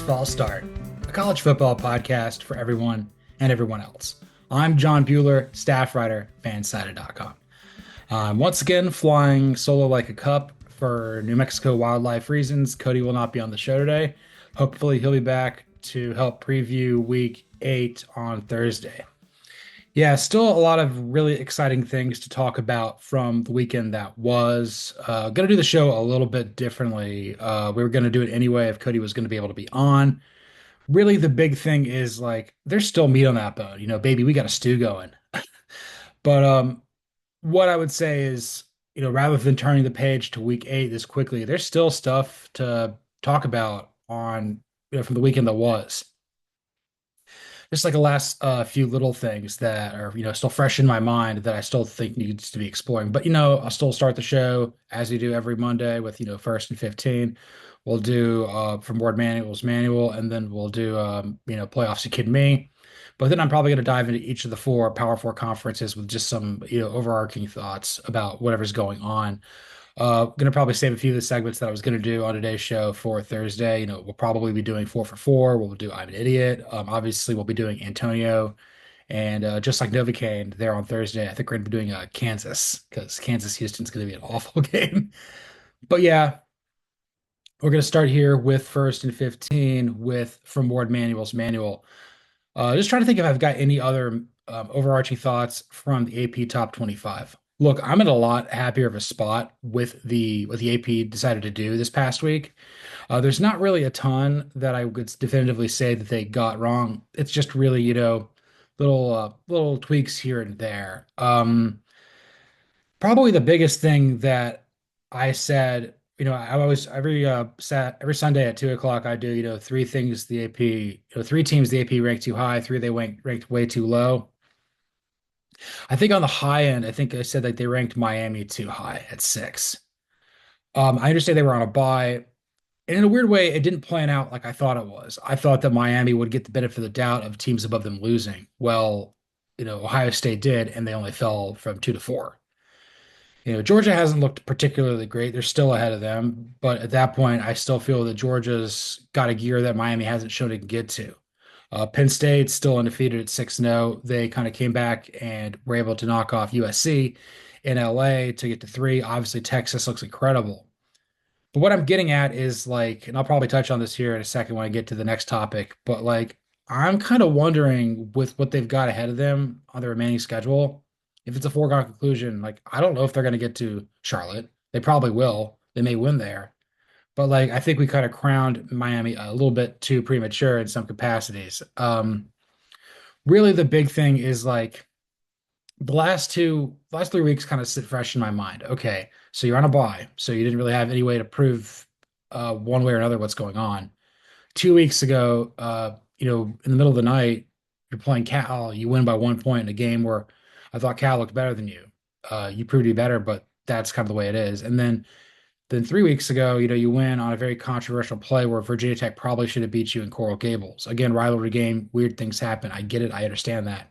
False Start, a college football podcast for everyone and everyone else. I'm John Buhler, staff writer, fansided.com. I'm once again flying solo like a cup for New Mexico wildlife reasons. Cody will not be on the show today. Hopefully, he'll be back to help preview week 8 on Thursday. Yeah, still a lot of really exciting things to talk about from the weekend that was. Going to do the show a little bit differently. We were going to do it anyway if Cody was going to be able to be on. Really, the big thing is like there's still meat on that bone. Baby, we got a stew going. But what I would say is, rather than turning the page to week 8 this quickly, there's still stuff to talk about on, from the weekend that was. Just like the last few little things that are, still fresh in my mind that I still think needs to be exploring. But, I'll still start the show as we do every Monday with, first and 15. We'll do from Ward Manual's manual, and then we'll do, playoffs, you kidding me? But then I'm probably going to dive into each of the Power Four conferences with just some, overarching thoughts about whatever's going on. Gonna probably save a few of the segments that I was gonna do on today's show for Thursday. We'll probably be doing 4 for 4. We'll do I'm an Idiot. Obviously, we'll be doing Antonio, and just like Novocaine there on Thursday, I think we're gonna be doing Kansas because Kansas Houston's gonna be an awful game. But yeah, we're gonna start here with first and 15 with from Ward Manual's manual. Just trying to think if I've got any other overarching thoughts from the AP Top 25. Look, I'm in a lot happier of a spot with the AP decided to do this past week. There's not really a ton that I would definitively say that they got wrong. It's just really, little tweaks here and there. Probably the biggest thing that I said, I always every Sunday at 2 o'clock I do, three things the AP, three teams the AP ranked too high, three they ranked way too low. I think on the high end, I think I said like they ranked Miami too high at 6. I understand they were on a bye, and in a weird way, it didn't plan out like I thought it was. I thought that Miami would get the benefit of the doubt of teams above them losing. Well, Ohio State did, and they only fell from 2 to 4. Georgia hasn't looked particularly great. They're still ahead of them, but at that point, I still feel that Georgia's got a gear that Miami hasn't shown it can get to. Penn State's still undefeated at 6-0. They kind of came back and were able to knock off USC in LA to get to 3. Obviously, Texas looks incredible. But what I'm getting at is like, and I'll probably touch on this here in a second when I get to the next topic, but like, I'm kind of wondering with what they've got ahead of them on the remaining schedule, if it's a foregone conclusion, like, I don't know if they're going to get to Charlotte. They probably will. They may win there. But like I think we kind of crowned Miami a little bit too premature in some capacities. Really the big thing is like last 3 weeks kind of sit fresh in my mind. Okay, so you're on a bye, so you didn't really have any way to prove one way or another what's going on. 2 weeks ago, in the middle of the night, you're playing Cal, you win by 1 point in a game where I thought Cal looked better than you. You proved to be better, but that's kind of the way it is. And then 3 weeks ago, you win on a very controversial play where Virginia Tech probably should have beat you in Coral Gables. Again, rivalry game, weird things happen. I get it. I understand that.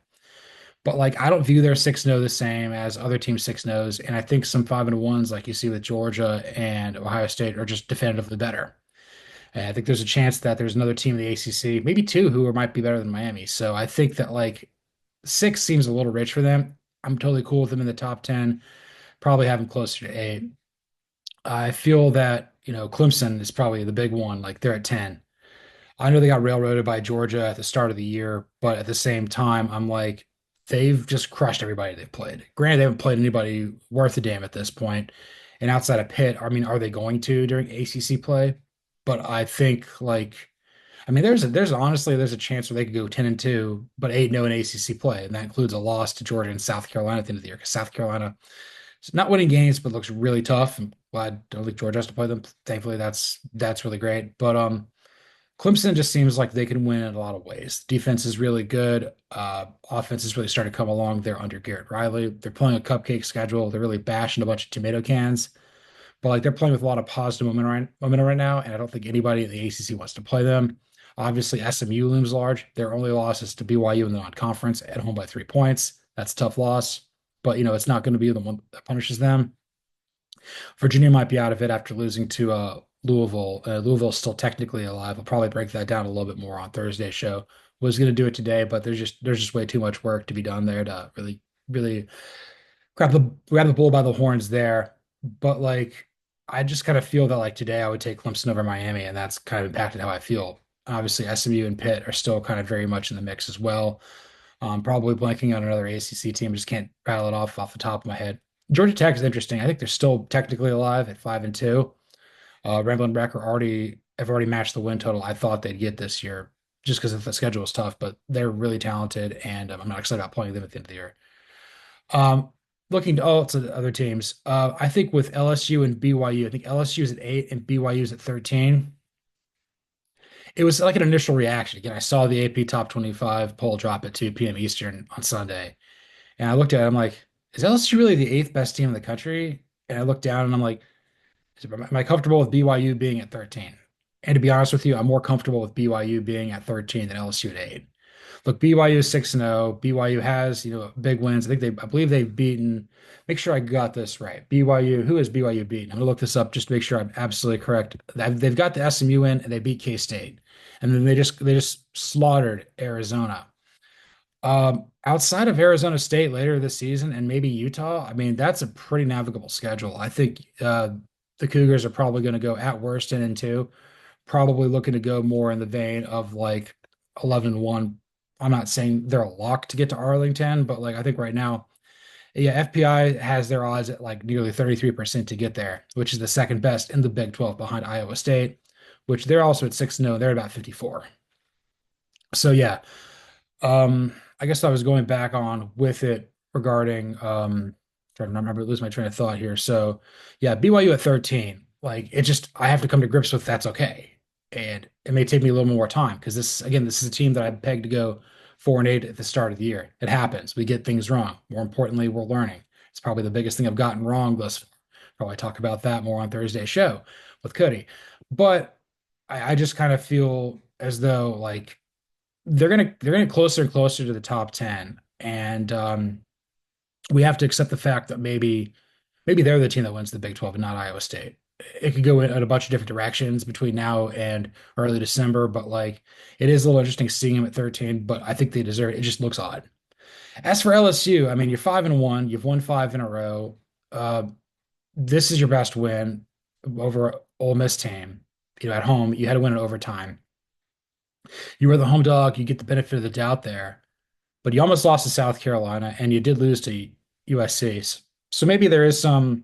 But like, I don't view their 6-0 the same as other teams' 6-0s. And I think some 5-1s, like you see with Georgia and Ohio State, are just definitively better. And I think there's a chance that there's another team in the ACC, maybe two, who might be better than Miami. So I think that like 6 seems a little rich for them. I'm totally cool with them in the top 10, probably have them closer to 8. I feel that, Clemson is probably the big one. Like they're at 10. I know they got railroaded by Georgia at the start of the year, but at the same time, I'm like, they've just crushed everybody they've played. Granted, they haven't played anybody worth a damn at this point. And outside of Pitt, I mean, are they going to during ACC play? But I think like, I mean, there's a chance where they could go 10-2, but 8-0 in ACC play, and that includes a loss to Georgia and South Carolina at the end of the year because South Carolina is not winning games, but looks really tough. I'm glad I don't think Georgia has to play them. Thankfully, that's really great. But Clemson just seems like they can win in a lot of ways. Defense is really good. Offense has really started to come along there under Garrett Riley. They're playing a cupcake schedule. They're really bashing a bunch of tomato cans. But like they're playing with a lot of positive momentum right now, and I don't think anybody in the ACC wants to play them. Obviously, SMU looms large. Their only loss is to BYU in the non-conference at home by 3 points. That's a tough loss, but it's not going to be the one that punishes them. Virginia might be out of it after losing to Louisville. Louisville's still technically alive. I'll probably break that down a little bit more on Thursday's show. Was going to do it today, but there's just way too much work to be done there to really grab the bull by the horns there. But like I just kind of feel that like today I would take Clemson over Miami, and that's kind of impacted how I feel. Obviously, SMU and Pitt are still kind of very much in the mix as well. Probably blanking on another ACC team. I just can't rattle it off the top of my head. Georgia Tech is interesting. I think they're still technically alive at 5-2. Ramblin' Wreck have already matched the win total I thought they'd get this year, just because the schedule is tough. But they're really talented, and I'm not excited about playing them at the end of the year. Um, Looking to the other teams, I think with LSU and BYU, I think LSU is at 8 and BYU is at 13. It was like an initial reaction. Again, I saw the AP Top 25 poll drop at 2 p.m. Eastern on Sunday, and I looked at it. I'm like, is LSU really the eighth best team in the country? And I looked down and I'm like, am I comfortable with BYU being at 13? And to be honest with you, I'm more comfortable with BYU being at 13 than LSU at 8. Look, BYU is 6-0. BYU has, big wins. I believe they've beaten, make sure I got this right. BYU, who has BYU beaten? I'm gonna look this up just to make sure I'm absolutely correct. They've got the SMU in and they beat K-State. And then they just slaughtered Arizona. Outside of Arizona State later this season and maybe Utah, I mean, that's a pretty navigable schedule. I think the Cougars are probably going to go at worst 10-2, probably looking to go more in the vein of like 11-1. I'm not saying they're a lock to get to Arlington, but like I think right now, yeah, FPI has their odds at like nearly 33% to get there, which is the second best in the Big 12 behind Iowa State, which they're also at 6-0. They're about 54. So yeah, I guess I was going back on with it regarding trying to remember lose my train of thought here. So yeah, BYU at 13. Like it just I have to come to grips with that's okay. And it may take me a little more time because this is a team that I pegged to go 4-8 at the start of the year. It happens. We get things wrong. More importantly, we're learning. It's probably the biggest thing I've gotten wrong thus far. Probably talk about that more on Thursday's show with Cody. But I just kind of feel as though like they're gonna closer and closer to the top 10, and we have to accept the fact that maybe they're the team that wins the Big 12 and not Iowa State. It could go in a bunch of different directions between now and early December, but like it is a little interesting seeing them at 13. But I think they deserve it. It just looks odd. As for LSU, I mean, you're 5-1. You've won five in a row. Uh, this is your best win over Ole Miss team. At home, you had to win in overtime. You were the home dog. You get the benefit of the doubt there, but you almost lost to South Carolina and you did lose to USC. So maybe there's something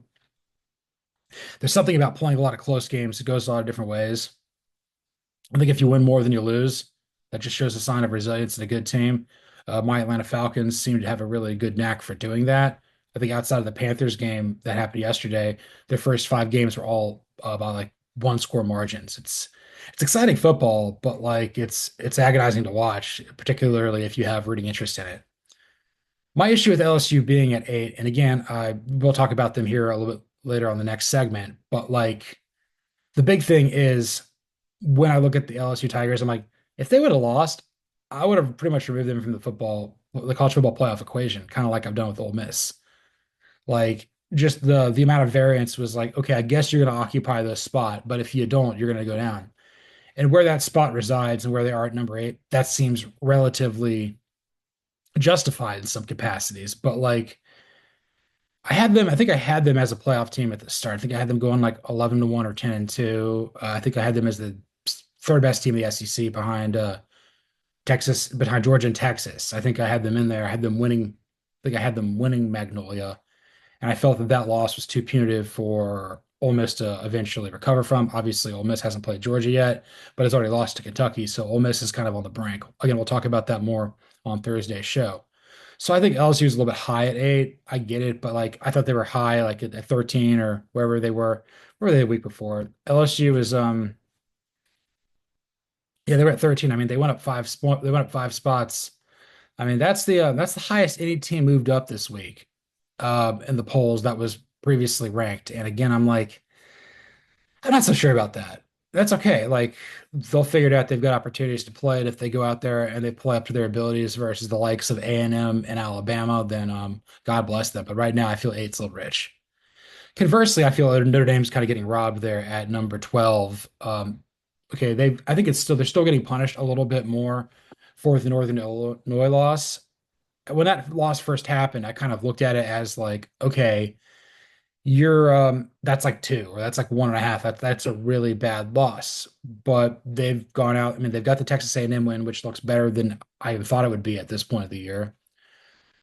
about playing a lot of close games. It goes a lot of different ways. I think if you win more than you lose, that just shows a sign of resilience and a good team. My Atlanta Falcons seem to have a really good knack for doing that. I think outside of the Panthers game that happened yesterday, their first five games were all by like one score margins. It's exciting football, but like it's agonizing to watch, particularly if you have rooting interest in it. My issue with LSU being at 8, and again, I will talk about them here a little bit later on the next segment, but like the big thing is when I look at the LSU Tigers, I'm like, if they would have lost, I would have pretty much removed them from the college football playoff equation, kind of like I've done with Ole Miss. Like just the amount of variance was like, okay, I guess you're going to occupy this spot, but if you don't, you're going to go down. And where that spot resides and where they are at number 8, that seems relatively justified in some capacities. But like I think I had them as a playoff team at the start. I think I had them going like 11-1 or 10-2. I think I had them as the third best team in the SEC behind behind Georgia and Texas. I think I had them in there. I had them winning. I think I had them winning Magnolia, and I felt that that loss was too punitive for Ole Miss to eventually recover from. Obviously, Ole Miss hasn't played Georgia yet, but it's already lost to Kentucky, so Ole Miss is kind of on the brink. Again, we'll talk about that more on Thursday's show. So I think LSU is a little bit high at 8. I get it, but like I thought they were high like at 13 or wherever they were. Where were they the week before? LSU was yeah, they were at 13. I mean, they went up 5 spots. I mean, that's the highest any team moved up this week in the polls that was previously ranked. And again, I'm like, I'm not so sure about that. That's okay. Like they'll figure it out. They've got opportunities to play it if they go out there and they play up to their abilities versus the likes of A&M and Alabama, then God bless them. But right now I feel eight's a little rich. Conversely, I feel like Notre Dame's kind of getting robbed there at number 12. Okay, I think they're still getting punished a little bit more for the Northern Illinois loss. When that loss first happened, I kind of looked at it as like, okay, you're that's like two or that's like one and a half. That's a really bad loss. But they've gone out. I mean, they've got the Texas A&M win, which looks better than I even thought it would be at this point of the year.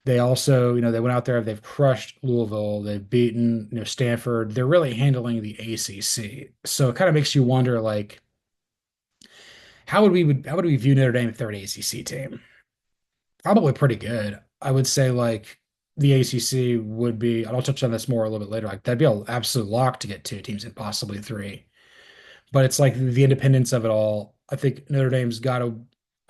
They also, they went out there, they've crushed Louisville, they've beaten, Stanford. They're really handling the ACC. So it kind of makes you wonder, like, how would we view Notre Dame if they're an ACC team? Probably pretty good. I would say like the ACC would be, and I'll touch on this more a little bit later. Like that'd be an absolute lock to get two teams and possibly three. But it's like the independence of it all. I think Notre Dame's got to,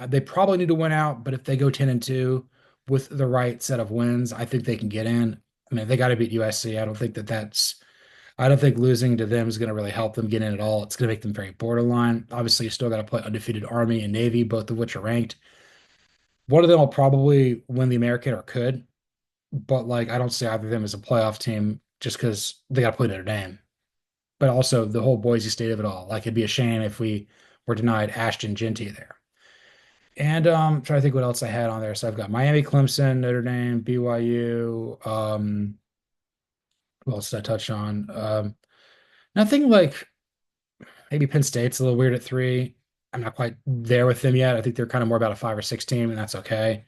they probably need to win out, but if they go 10-2 with the right set of wins, I think they can get in. I mean, they got to beat USC. I don't think losing to them is going to really help them get in at all. It's going to make them very borderline. Obviously, you still got to play undefeated Army and Navy, both of which are ranked. One of them will probably win the American or could, but like, I don't see either of them as a playoff team just because they got to play Notre Dame. But also the whole Boise State of it all. Like it'd be a shame if we were denied Ashton Genty there. And trying to think what else I had on there. So I've got Miami, Clemson, Notre Dame, BYU. What else did I touch on? Nothing like maybe Penn State's a little weird at three. I'm not quite there with them yet. I think they're kind of more about a 5 or 6 team, and that's okay.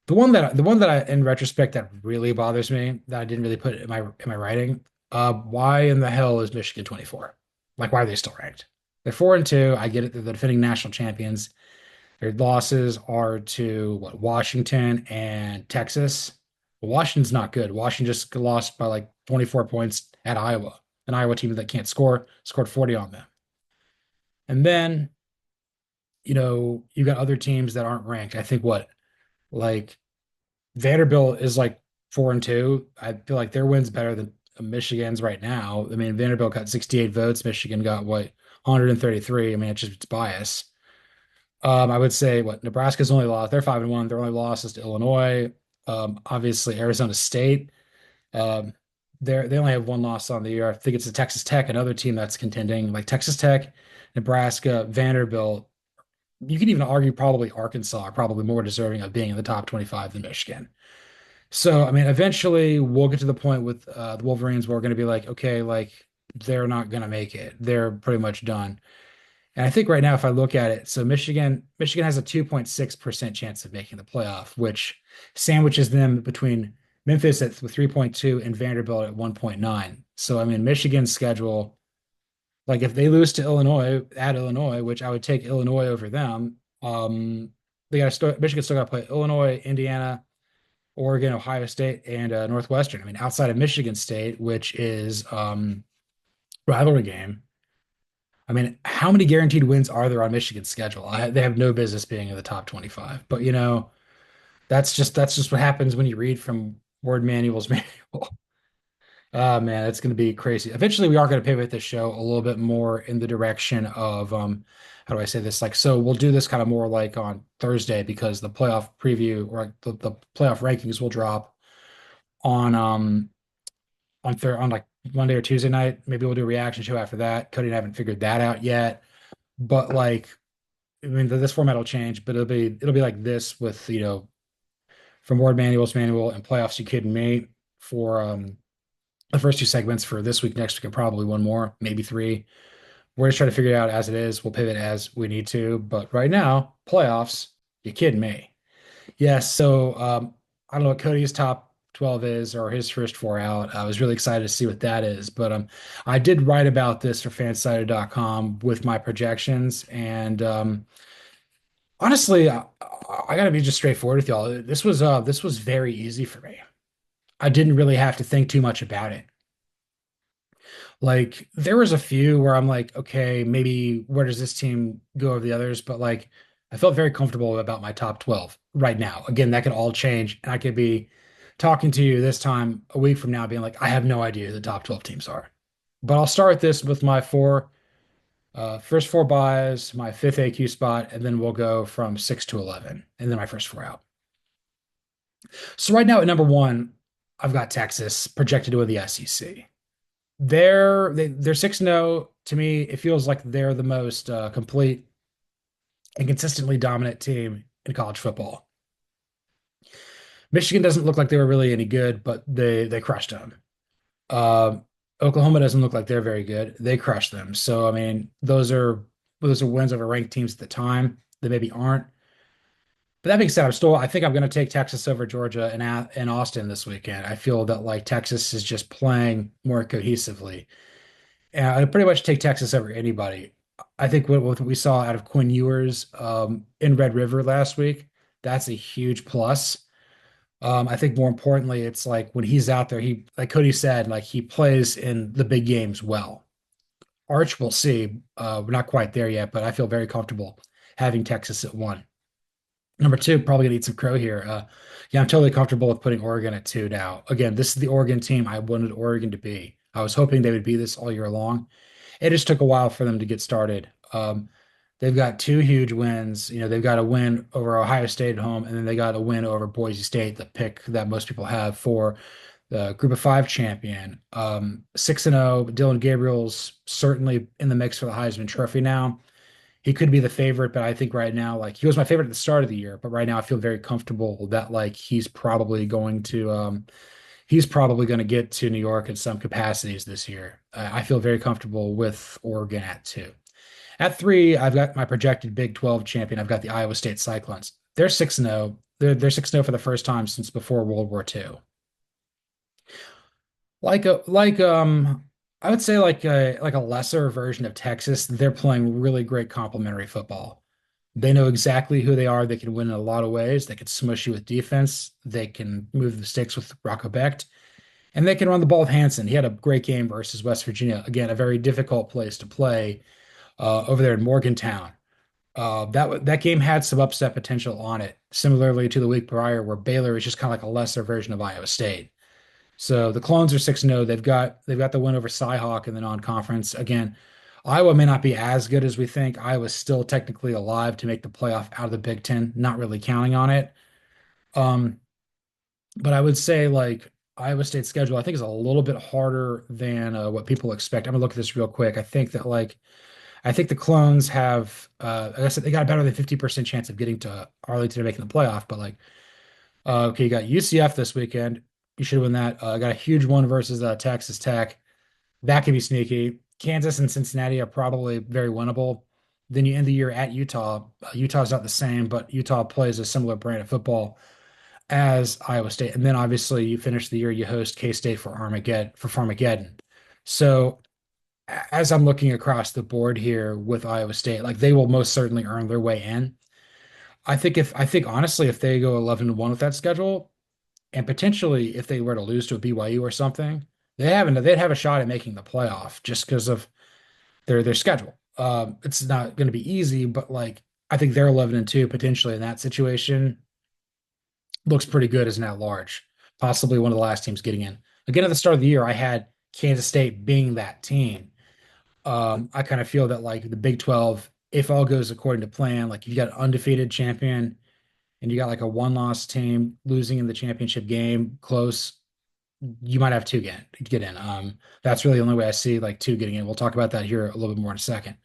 The one that I, in retrospect, that really bothers me that I didn't really put in my writing. Why in the hell is Michigan 24? Like, why are they still ranked? They're 4-2. I get it. They're the defending national champions. Their losses are to what, Washington and Texas. Well, Washington's not good. Washington just lost by like 24 points at Iowa, an Iowa team that can't score, scored 40 on them. And then, you got other teams that aren't ranked. I think what, like Vanderbilt is like 4-2. I feel like their win's better than Michigan's right now. I mean, Vanderbilt got 68 votes. Michigan got what, 133. I mean, it's bias. I would say what Nebraska's only lost. They're 5-1. Their only loss is to Illinois. Obviously Arizona State. Um, they only have one loss on the year. I think it's the Texas Tech, another team that's contending. Like Texas Tech, Nebraska, Vanderbilt. You could even argue probably Arkansas are probably more deserving of being in the top 25 than Michigan. So, I mean, eventually we'll get to the point with the Wolverines where we're going to be like, okay, like they're not going to make it. They're pretty much done. And I think right now, if I look at it, so Michigan has a 2.6% chance of making the playoff, which sandwiches them between Memphis at 3.2 and Vanderbilt at 1.9. So, I mean, Michigan's schedule, like if they lose to Illinois at Illinois, which I would take Illinois over them, they got to start, Michigan still got to play Illinois, Indiana, Oregon, Ohio State, and Northwestern. I mean, outside of Michigan State, which is rivalry game. I mean, how many guaranteed wins are there on Michigan's schedule? They have no business being in the top 25. But that's just what happens when you read from Word Manual's manual. Oh man, it's going to be crazy. Eventually, we are going to pivot this show a little bit more in the direction of how do I say this? Like, so we'll do this kind of more like on Thursday because the playoff preview or like the playoff rankings will drop on on like Monday or Tuesday night. Maybe we'll do a reaction show after that. Cody and I haven't figured that out yet. But like, I mean, this format will change, but it'll be like this with from Ward Manual's manual and playoffs. You kidding me? For the first two segments for this week, next week, and probably one more, maybe three. We're just trying to figure it out as it is. We'll pivot as we need to. But right now, playoffs. You kidding me? Yes. So I don't know what Cody's top 12 is or his first four out. I was really excited to see what that is. But I did write about this for fansided.com with my projections. And honestly, I gotta be just straightforward with y'all. This was very easy for me. I didn't really have to think too much about it. Like there was a few where I'm like, okay, maybe where does this team go over the others? But like I felt very comfortable about my top 12 right now. Again, that could all change. And I could be talking to you this time a week from now, being like, I have no idea who the top 12 teams are. But I'll start this with my first four buys, my fifth AQ spot, and then we'll go from 6 to 11, and then my first four out. So right now at number one, I've got Texas projected to win the SEC. they're 6-0. To me, it feels like they're the most complete and consistently dominant team in college football. Michigan doesn't look like they were really any good, but they crushed them. Um, Oklahoma doesn't look like they're very good. They crushed them. So I mean, those are wins over ranked teams at the time. They maybe aren't. But that being said, I think I'm going to take Texas over Georgia and Austin this weekend. I feel that like Texas is just playing more cohesively. And I'd pretty much take Texas over anybody. I think what we saw out of Quinn Ewers in Red River last week, that's a huge plus. I think more importantly, it's like when he's out there, he, like Cody said, like he plays in the big games well. Arch, we'll see. We're not quite there yet, but I feel very comfortable having Texas at one. Number two, probably gonna eat some crow here. Yeah, I'm totally comfortable with putting Oregon at two now. Again, this is the Oregon team I wanted Oregon to be. I was hoping they would be this all year long. It just took a while for them to get started. They've got two huge wins. You know, they've got a win over Ohio State at home, and then they got a win over Boise State, the pick that most people have for the Group of Five champion. 6-0. Dylan Gabriel's certainly in the mix for the Heisman Trophy now. He could be the favorite, but I think right now, like he was my favorite at the start of the year, but right now I feel very comfortable that like he's probably going to get to New York in some capacities this year. I feel very comfortable with Oregon at two. At three, I've got my projected Big 12 champion. I've got the Iowa State Cyclones. They're 6-0. They're 6-0 for the first time since before World War II. I would say like a lesser version of Texas. They're playing really great complementary football. They know exactly who they are. They can win in a lot of ways. They can smush you with defense. They can move the sticks with Rocco Becht, and they can run the ball with Hanson. He had a great game versus West Virginia. Again, a very difficult place to play over there in Morgantown. That game had some upset potential on it, similarly to the week prior, where Baylor is just kind of like a lesser version of Iowa State. So the Clones are 6-0. They've got the win over Cyhawk in the non-conference. Again, Iowa may not be as good as we think. Iowa's still technically alive to make the playoff out of the Big Ten, not really counting on it. Um, but I would say like Iowa State's schedule, I think is a little bit harder than what people expect. I'm gonna look at this real quick. I think the Clones have like I said they got a better than 50% chance of getting to Arlington and making the playoff, but like okay, you got UCF this weekend. You should win that. Got a huge one versus Texas Tech. That could be sneaky. Kansas and Cincinnati are probably very winnable. Then you end the year at Utah. Utah's not the same, but Utah plays a similar brand of football as Iowa State. And then obviously you finish the year, you host K-State for Farmageddon. So as I'm looking across the board here with Iowa State, like they will most certainly earn their way in. I think honestly, if they go 11-1 with that schedule, and potentially if they were to lose to a BYU or something, they'd have a shot at making the playoff just because of their schedule. It's not going to be easy, but like I think they're 11-2 potentially in that situation looks pretty good as an at-large, possibly one of the last teams getting in. Again, at the start of the year, I had Kansas State being that team. I kind of feel that like the Big 12, if all goes according to plan, like you've got an undefeated champion and you got like a one-loss team losing in the championship game close, you might have two get in. That's really the only way I see like two getting in. We'll talk about that here a little bit more in a second.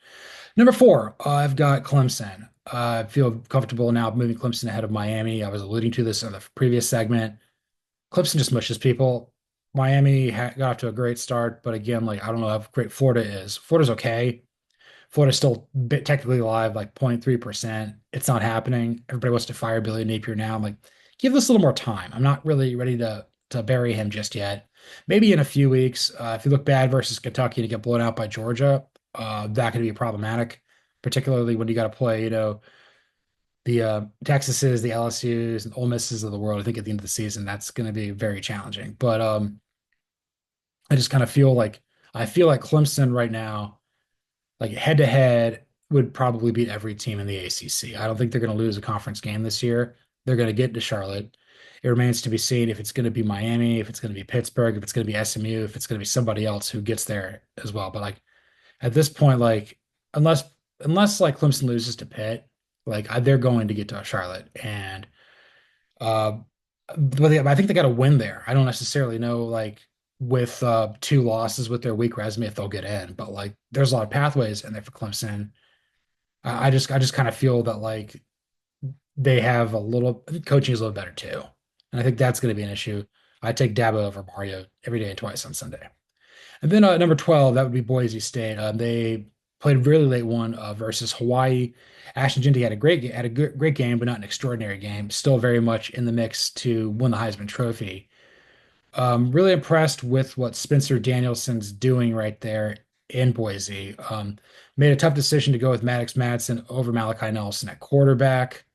Number four, I've got Clemson. I feel comfortable now moving Clemson ahead of Miami. I was alluding to this in the previous segment. Clemson just mushes people. Miami got off to a great start, but again, like I don't know how great Florida is. Florida's okay. Florida's still technically alive, like 0.3%. It's not happening. Everybody wants to fire Billy Napier now. I'm like, give this a little more time. I'm not really ready to bury him just yet. Maybe in a few weeks. If you look bad versus Kentucky to get blown out by Georgia, that could be problematic, particularly when you got to play, the Texases, the LSUs, and Ole Misses of the world. I think at the end of the season, that's going to be very challenging. But I just kind of feel like Clemson right now, like head to head, would probably beat every team in the ACC. I don't think they're going to lose a conference game this year. They're going to get to Charlotte. It remains to be seen if it's going to be Miami, if it's going to be Pittsburgh, if it's going to be SMU, if it's going to be somebody else who gets there as well. But like at this point, like unless like Clemson loses to Pitt, like they're going to get to Charlotte, and uh, but I think they got to win there. I don't necessarily know like with two losses with their weak resume if they'll get in. But like there's a lot of pathways in there for Clemson. I just kind of feel that like they have a little coaching is a little better too. And I think that's going to be an issue. I take Dabo over Mario every day and twice on Sunday. And then number 12, that would be Boise State. They played a really late one versus Hawaii. Ashton Jeanty had a great game, but not an extraordinary game. Still very much in the mix to win the Heisman Trophy. Really impressed with what Spencer Danielson's doing right there in Boise. Made a tough decision to go with Maddox Madsen over Malachi Nelson at quarterback.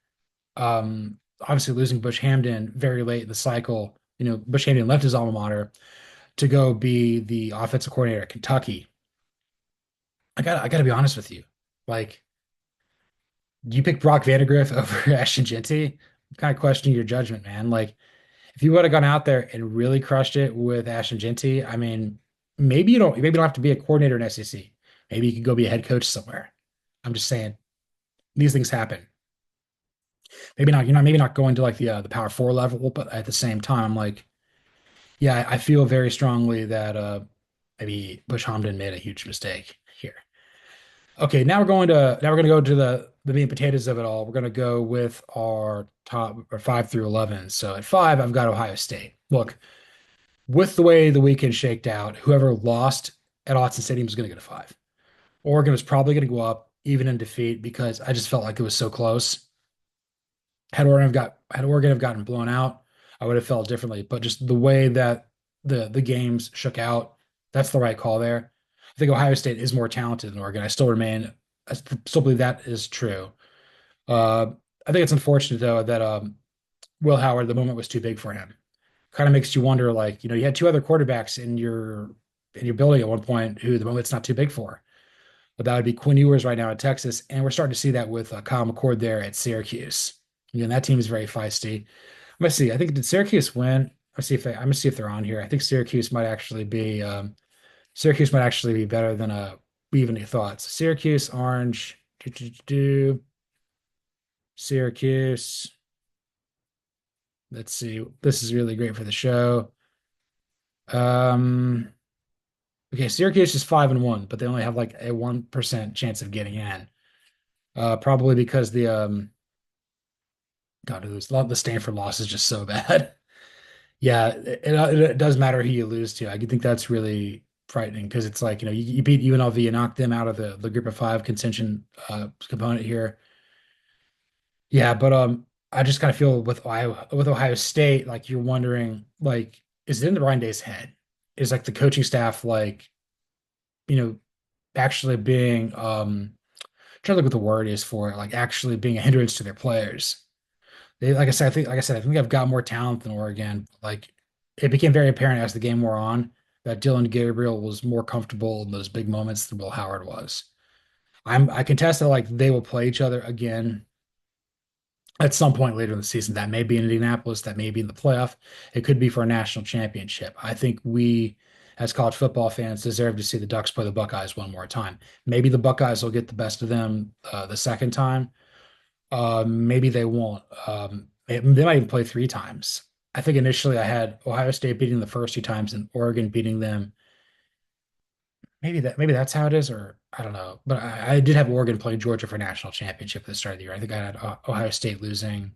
Obviously losing Bush Hamdan very late in the cycle. Bush Hamdan left his alma mater to go be the offensive coordinator at Kentucky. I gotta be honest with you. Like, you pick Brock Vandagriff over Ashton Jeanty. I'm kind of questioning your judgment, man. Like, if you would have gone out there and really crushed it with Ashton Jeanty, I mean, maybe you don't have to be a coordinator in SEC. Maybe you could go be a head coach somewhere. I'm just saying these things happen. Maybe not, maybe not going to like the Power Four level, but at the same time, like, yeah, I feel very strongly that maybe Bush Hamdan made a huge mistake here. Okay, now we're going to go to the meat and potatoes of it all. We're going to go with our top or 5 through 11. So at 5, I've got Ohio State. Look, with the way the weekend shaked out, whoever lost at Autzen Stadium is going to get a 5. Oregon was probably going to go up even in defeat because I just felt like it was so close. Had Oregon have gotten blown out, I would have felt differently. But just the way that the games shook out, that's the right call there. I think Ohio State is more talented than Oregon. I still believe that is true. Uh, I think it's unfortunate though that Will Howard, the moment was too big for him. Kind of makes you wonder, like, you had two other quarterbacks in your building at one point who the moment's not too big for. But that would be Quinn Ewers right now at Texas, and we're starting to see that with Kyle McCord there at Syracuse. That team is very feisty. I'm gonna see. I think did Syracuse win? I'm gonna see if they're on here. I think Syracuse might actually be better than we even thought. So Syracuse Orange, Syracuse. Let's see. This is really great for the show. Um, okay, Syracuse is 5-1, but they only have like a 1% chance of getting in. Probably because the Stanford loss is just so bad. Yeah, it does matter who you lose to. I think that's really frightening because it's like, you beat UNLV, you knock them out of the group of five contention component here. Yeah, but I just kind of feel with Ohio State, like you're wondering, like, is it in the Ryan Day's head? Is like the coaching staff like, you know, actually being trying to look what the word is for it, like actually being a hindrance to their players. Like I said, I think I've got more talent than Oregon. Like it became very apparent as the game wore on that Dylan Gabriel was more comfortable in those big moments than Will Howard was. I contest that like they will play each other again at some point later in the season. That may be in Indianapolis, that may be in the playoff. It could be for a national championship. I think we, as college football fans, deserve to see the Ducks play the Buckeyes one more time. Maybe the Buckeyes will get the best of them the second time. Maybe they won't. They might even play 3 times. I think initially I had Ohio State beating the first 2 times and Oregon beating them. Maybe that's how it is, or I don't know. But I did have Oregon playing Georgia for national championship at the start of the year. I think I had Ohio State losing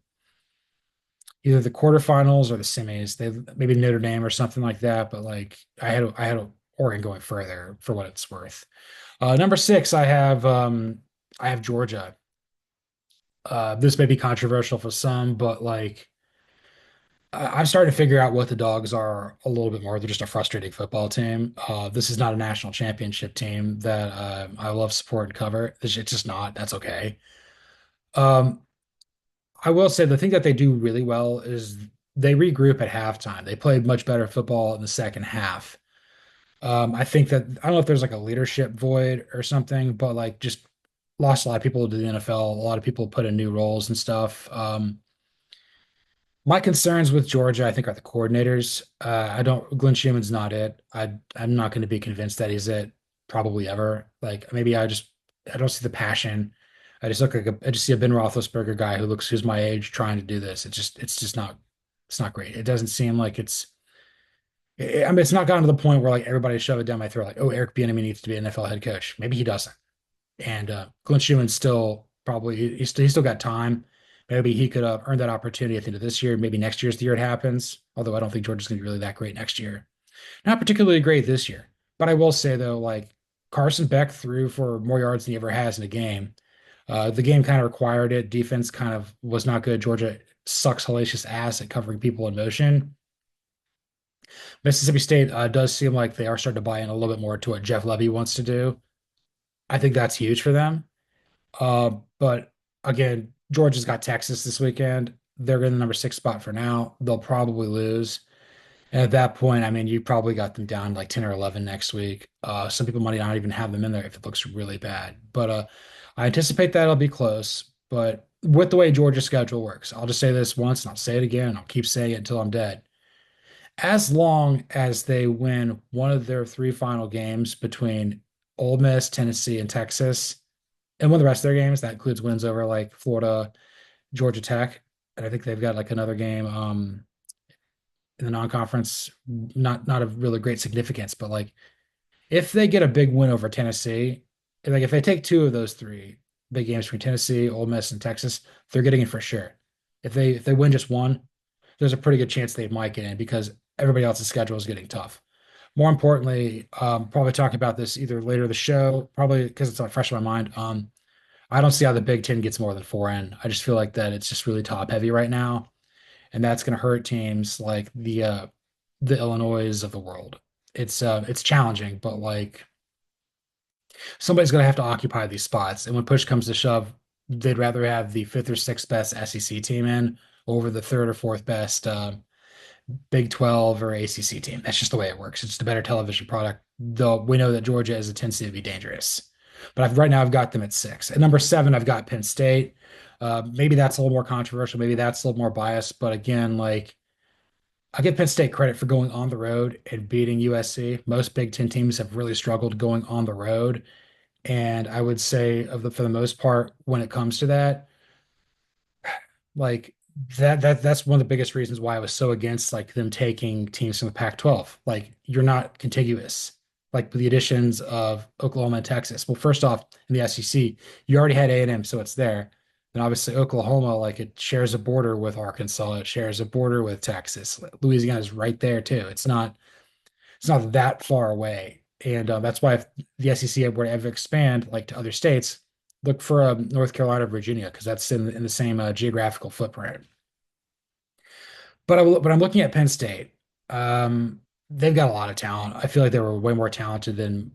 either the quarterfinals or the semis. They maybe Notre Dame or something like that. But like I had Oregon going further for what it's worth. Number 6, I have Georgia. This may be controversial for some, but like I'm starting to figure out what the dogs are a little bit more. They're just a frustrating football team. This is not a national championship team that I love, support, and cover. It's just not. That's okay. Um, I will say the thing that they do really well is they regroup at halftime. They played much better football in the second half. I think that I don't know if there's like a leadership void or something, but like just lost a lot of people to the NFL. A lot of people put in new roles and stuff. My concerns with Georgia, I think, are the coordinators. I don't. Glenn Schumann's not it. I'm not going to be convinced that he's it probably ever. Like maybe I don't see the passion. I just see a Ben Roethlisberger guy who's my age trying to do this. It's just not great. It doesn't seem like I mean, it's not gotten to the point where like everybody shove it down my throat, like, oh, Eric Bieniemy needs to be an NFL head coach. Maybe he doesn't. And Clint Schumann's still probably he's still got time. Maybe he could earn that opportunity at the end of this year. Maybe next year's the year it happens. Although I don't think Georgia's going to be really that great next year. Not particularly great this year. But I will say though, like Carson Beck threw for more yards than he ever has in a game. The game kind of required it. Defense kind of was not good. Georgia sucks hellacious ass at covering people in motion. Mississippi State does seem like they are starting to buy in a little bit more to what Jeff Levy wants to do. I think that's huge for them. But again, Georgia's got Texas this weekend. They're in the number six spot for now. They'll probably lose. And at that point, I mean, you probably got them down like 10 or 11 next week. Some people might not even have them in there if it looks really bad. But I anticipate that it'll be close. But with the way Georgia's schedule works, I'll just say this once and I'll say it again. And I'll keep saying it until I'm dead. As long as they win one of their three final games between Ole Miss, Tennessee, and Texas, and win the rest of their games, that includes wins over like Florida, Georgia Tech, and I think they've got like another game in the non-conference, not of really great significance, but like if they get a big win over Tennessee, like if they take two of those three big games between Tennessee, Ole Miss, and Texas, they're getting it for sure. If they win just one, there's a pretty good chance they might get in because everybody else's schedule is getting tough. More importantly, probably talking about this either later in the show, probably because it's like fresh in my mind. I don't see how the Big Ten gets more than four in. I just feel like that it's just really top heavy right now, and that's going to hurt teams like the Illinois of the world. It's challenging, but like somebody's going to have to occupy these spots, and when push comes to shove, they'd rather have the fifth or sixth best SEC team in over the third or fourth best Big 12 or ACC team. That's just the way it works. It's the better television product, though we know that Georgia has a tendency to be dangerous. But right now, I've got them at six. At number seven, I've got Penn State. Maybe that's a little more controversial. Maybe that's a little more biased. But again, like I give Penn State credit for going on the road and beating USC. Most Big Ten teams have really struggled going on the road. And I would say, for the most part, when it comes to that, like that's one of the biggest reasons why I was so against like them taking teams from the Pac-12. Like you're not contiguous. Like with the additions of Oklahoma and Texas. Well, first off, in the SEC, you already had A&M, so it's there. And obviously Oklahoma, like it shares a border with Arkansas, it shares a border with Texas. Louisiana is right there too. It's not that far away. And that's why if the SEC were to ever expand like to other states, look for North Carolina, Virginia, because that's in the same geographical footprint. But I'm looking at Penn State. They've got a lot of talent. I feel like they were way more talented than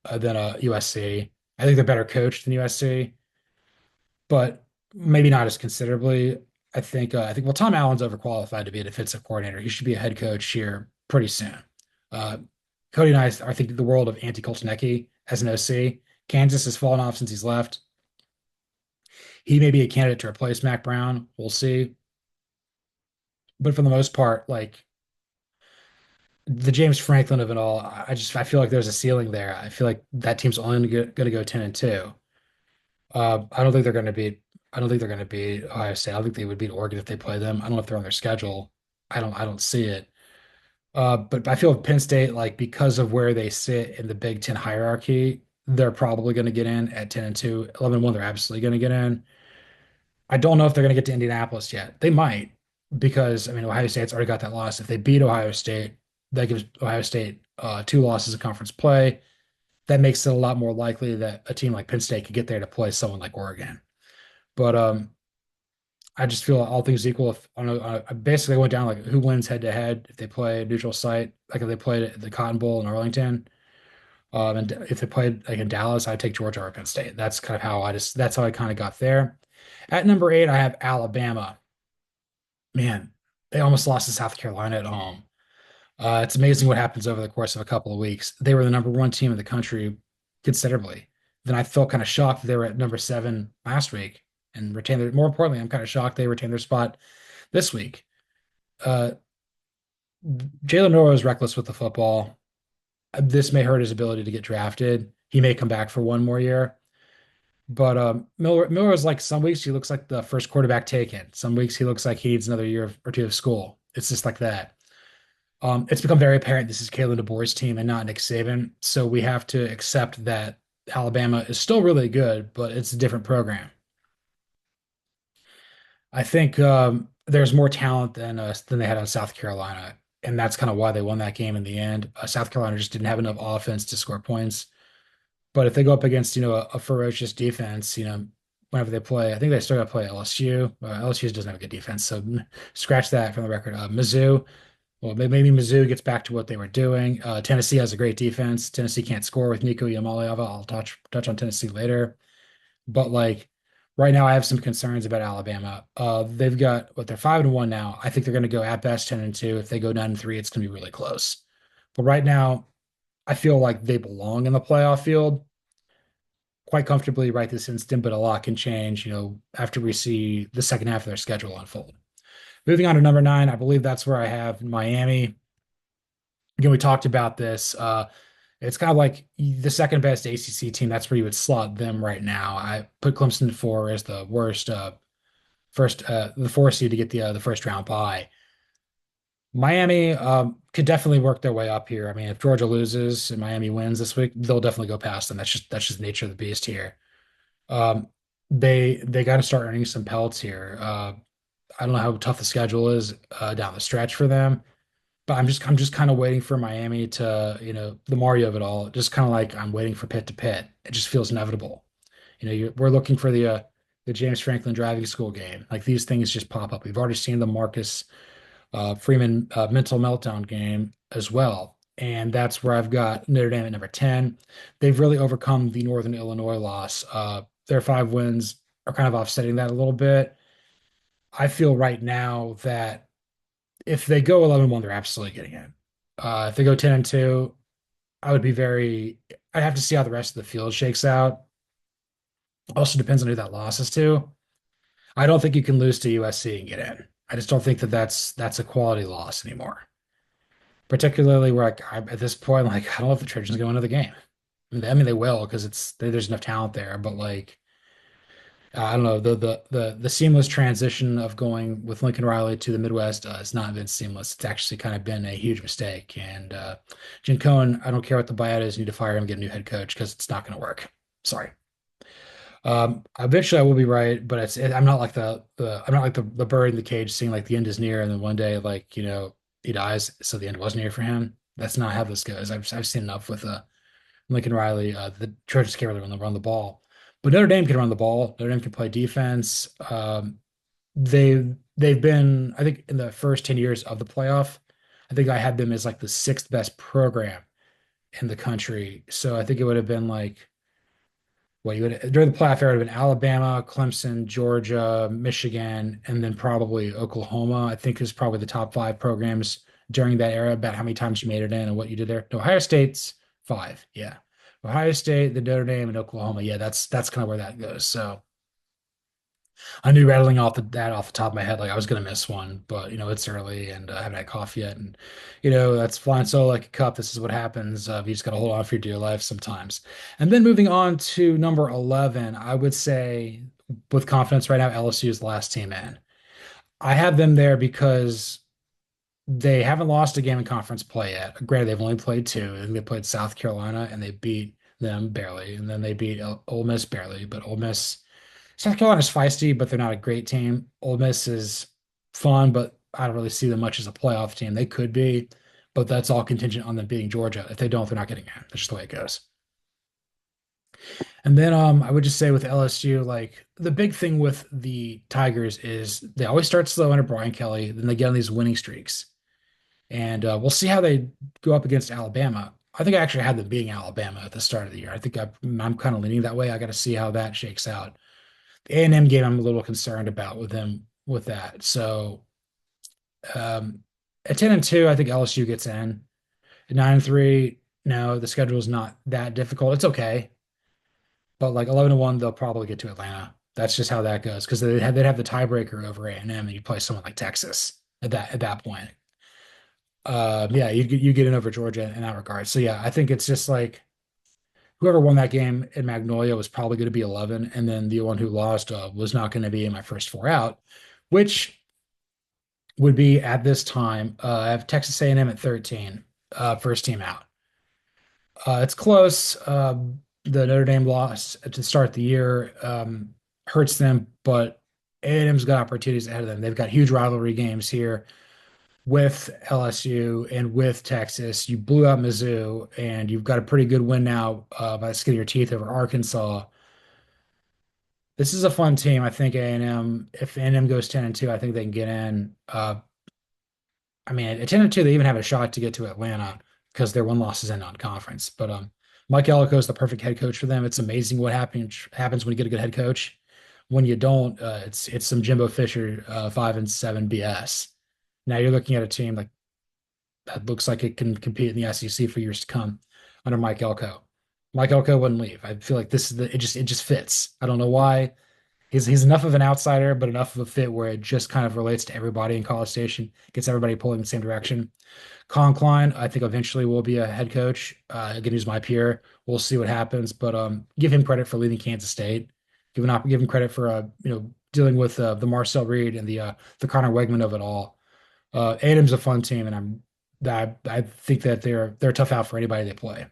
USC. I think they're better coached than USC, but maybe not as considerably. I think well, Tom Allen's overqualified to be a defensive coordinator. He should be a head coach here pretty soon. Uh, Cody and I think the world of Antti Kolchenecki as an OC. Kansas has fallen off since he's left. He may be a candidate to replace Mac Brown. We'll see. But for the most part, like the James Franklin of it all, I feel like there's a ceiling there. I feel like that team's only going to go 10-2. I don't think they're going to beat. I don't think they're going to beat Ohio State. I don't think they would beat Oregon if they play them. I don't know if they're on their schedule. I don't see it. But I feel Penn State, like because of where they sit in the Big Ten hierarchy, they're probably going to get in at 10-2. 11-1, they're absolutely going to get in. I don't know if they're going to get to Indianapolis yet. They might, because I mean Ohio State's already got that loss. If they beat Ohio State, that gives Ohio State two losses in conference play. That makes it a lot more likely that a team like Penn State could get there to play someone like Oregon. But I just feel all things equal. If I don't know, I basically went down like who wins head to head if they play a neutral site, like if they played at the Cotton Bowl in Arlington. And if they played like in Dallas, I'd take Georgia or Penn State. That's kind of how that's how I kind of got there. At number eight, I have Alabama. Man, they almost lost to South Carolina at home. It's amazing what happens over the course of a couple of weeks. They were the number one team in the country considerably. Then I felt kind of shocked that they were at number seven last week and retained their, more importantly, I'm kind of shocked they retained their spot this week. Uh, Jalen Noah is reckless with the football. This may hurt his ability to get drafted. He may come back for one more year. But Miller is like some weeks he looks like the first quarterback taken. Some weeks he looks like he needs another year or two of school. It's just like that. It's become very apparent this is Kalen DeBoer's team and not Nick Saban. So we have to accept that Alabama is still really good, but it's a different program. I think there's more talent than they had on South Carolina, and that's kind of why they won that game in the end. South Carolina just didn't have enough offense to score points. But if they go up against, a ferocious defense, whenever they play, I think they still got to play LSU. LSU doesn't have a good defense, so scratch that from the record. Mizzou, well, maybe Mizzou gets back to what they were doing. Tennessee has a great defense. Tennessee can't score with Nico Yamaliava. I'll touch on Tennessee later. But like right now, I have some concerns about Alabama. They've got they're 5-1 now. I think they're going to go at best 10-2. If they go 9-3, it's going to be really close. But right now, I feel like they belong in the playoff field quite comfortably right this instant, but a lot can change, after we see the second half of their schedule unfold. Moving on to number nine, I believe that's where I have Miami. Again, we talked about this. It's kind of like the second best ACC team. That's where you would slot them right now. I put Clemson at four as the worst, the four seed to get the first round bye. Miami could definitely work their way up here. I mean, if Georgia loses and Miami wins this week, they'll definitely go past them. That's just the nature of the beast here. Um, they got to start earning some pelts here. I don't know how tough the schedule is down the stretch for them, but I'm just kind of waiting for Miami to, the Mario of it all. Just kind of like I'm waiting for pit to pit. It just feels inevitable. We're looking for the James Franklin driving school game. Like these things just pop up. We've already seen the Marcus Freeman mental meltdown game as well. And that's where I've got Notre Dame at number 10. They've really overcome the Northern Illinois loss. Their five wins are kind of offsetting that a little bit. I feel right now that if they go 11-1, they're absolutely getting in. If they go 10-2, I would be I'd have to see how the rest of the field shakes out. Also depends on who that loss is to. I don't think you can lose to USC and get in. I just don't think that that's a quality loss anymore. Particularly where at this point, like I don't know if the Trojans go into the game. I mean, they will because there's enough talent there, but like I don't know the seamless transition of going with Lincoln Riley to the Midwest has not been seamless. It's actually kind of been a huge mistake. And Jim Cohen, I don't care what the buyout is, you need to fire him and get a new head coach because it's not going to work. Sorry. Eventually I will be right, but I'm not like I'm not like the bird in the cage seeing like the end is near and then one day like he dies so the end was near for him. That's not how this goes. I've seen enough with Lincoln Riley. The Trojans can't really run the ball, but Notre Dame can run the ball. Notre Dame can play defense. They've been, I think, in the first 10 years of the playoff, I think I had them as like the sixth best program in the country. So I think it would have been like, well, you would during the playoff era, it would have been Alabama, Clemson, Georgia, Michigan, and then probably Oklahoma. I think is probably the top five programs during that era. About how many times you made it in and what you did there. No, Ohio State's five. Yeah, Ohio State, the Notre Dame, and Oklahoma. Yeah, that's kind of where that goes. So I knew rattling off that off the top of my head, like I was gonna miss one, but it's early and I haven't had coffee yet, and that's flying solo like a cup. This is what happens. You just gotta hold on for your dear life sometimes. And then moving on to number 11, I would say with confidence right now, LSU is the last team in. I have them there because they haven't lost a game in conference play yet. Granted, they've only played two. I think they played South Carolina and they beat them barely, and then they beat Ole Miss barely, but Ole Miss. South Carolina's feisty, but they're not a great team. Ole Miss is fun, but I don't really see them much as a playoff team. They could be, but that's all contingent on them beating Georgia. If they don't, they're not getting in. That's just the way it goes. And then I would just say with LSU, like the big thing with the Tigers is they always start slow under Brian Kelly, then they get on these winning streaks. And we'll see how they go up against Alabama. I think I actually had them beating Alabama at the start of the year. I think I'm kind of leaning that way. I got to see how that shakes out. The A&M game I'm a little concerned about with them with that. So at 10-2, I think LSU gets in. At 9-3, no, the schedule is not that difficult. It's okay. But like 11-1, they'll probably get to Atlanta. That's just how that goes because they'd have the tiebreaker over A&M and you play someone like Texas at that point. Yeah, you get in over Georgia in that regard. So yeah, I think it's just like whoever won that game in Magnolia was probably going to be 11, and then the one who lost was not going to be in my first four out, which would be at this time. I have Texas A&M at 13, first team out. It's close. The Notre Dame loss to start the year hurts them, but A&M's got opportunities ahead of them. They've got huge rivalry games here with LSU and with Texas. You blew out Mizzou, and you've got a pretty good win now by the skin of your teeth over Arkansas. This is a fun team. I think A&M, if A&M goes 10-2, I think they can get in. I mean, at 10-2, they even have a shot to get to Atlanta because their one loss is in non-conference. But Mike Elko is the perfect head coach for them. It's amazing what happens when you get a good head coach. When you don't, it's some Jimbo Fisher 5-7 BS. Now you're looking at a team like that looks like it can compete in the SEC for years to come under Mike Elko. Mike Elko wouldn't leave. I feel like this is it just fits. I don't know why. He's enough of an outsider, but enough of a fit where it just kind of relates to everybody in College Station, gets everybody pulling in the same direction. Colin Klein, I think eventually will be a head coach. Again, he's my peer. We'll see what happens, but give him credit for leaving Kansas State. Give him credit for dealing with the Marcel Reed and the Connor Wegman of it all. Adam's a fun team, and I think that they're a tough out for anybody they play.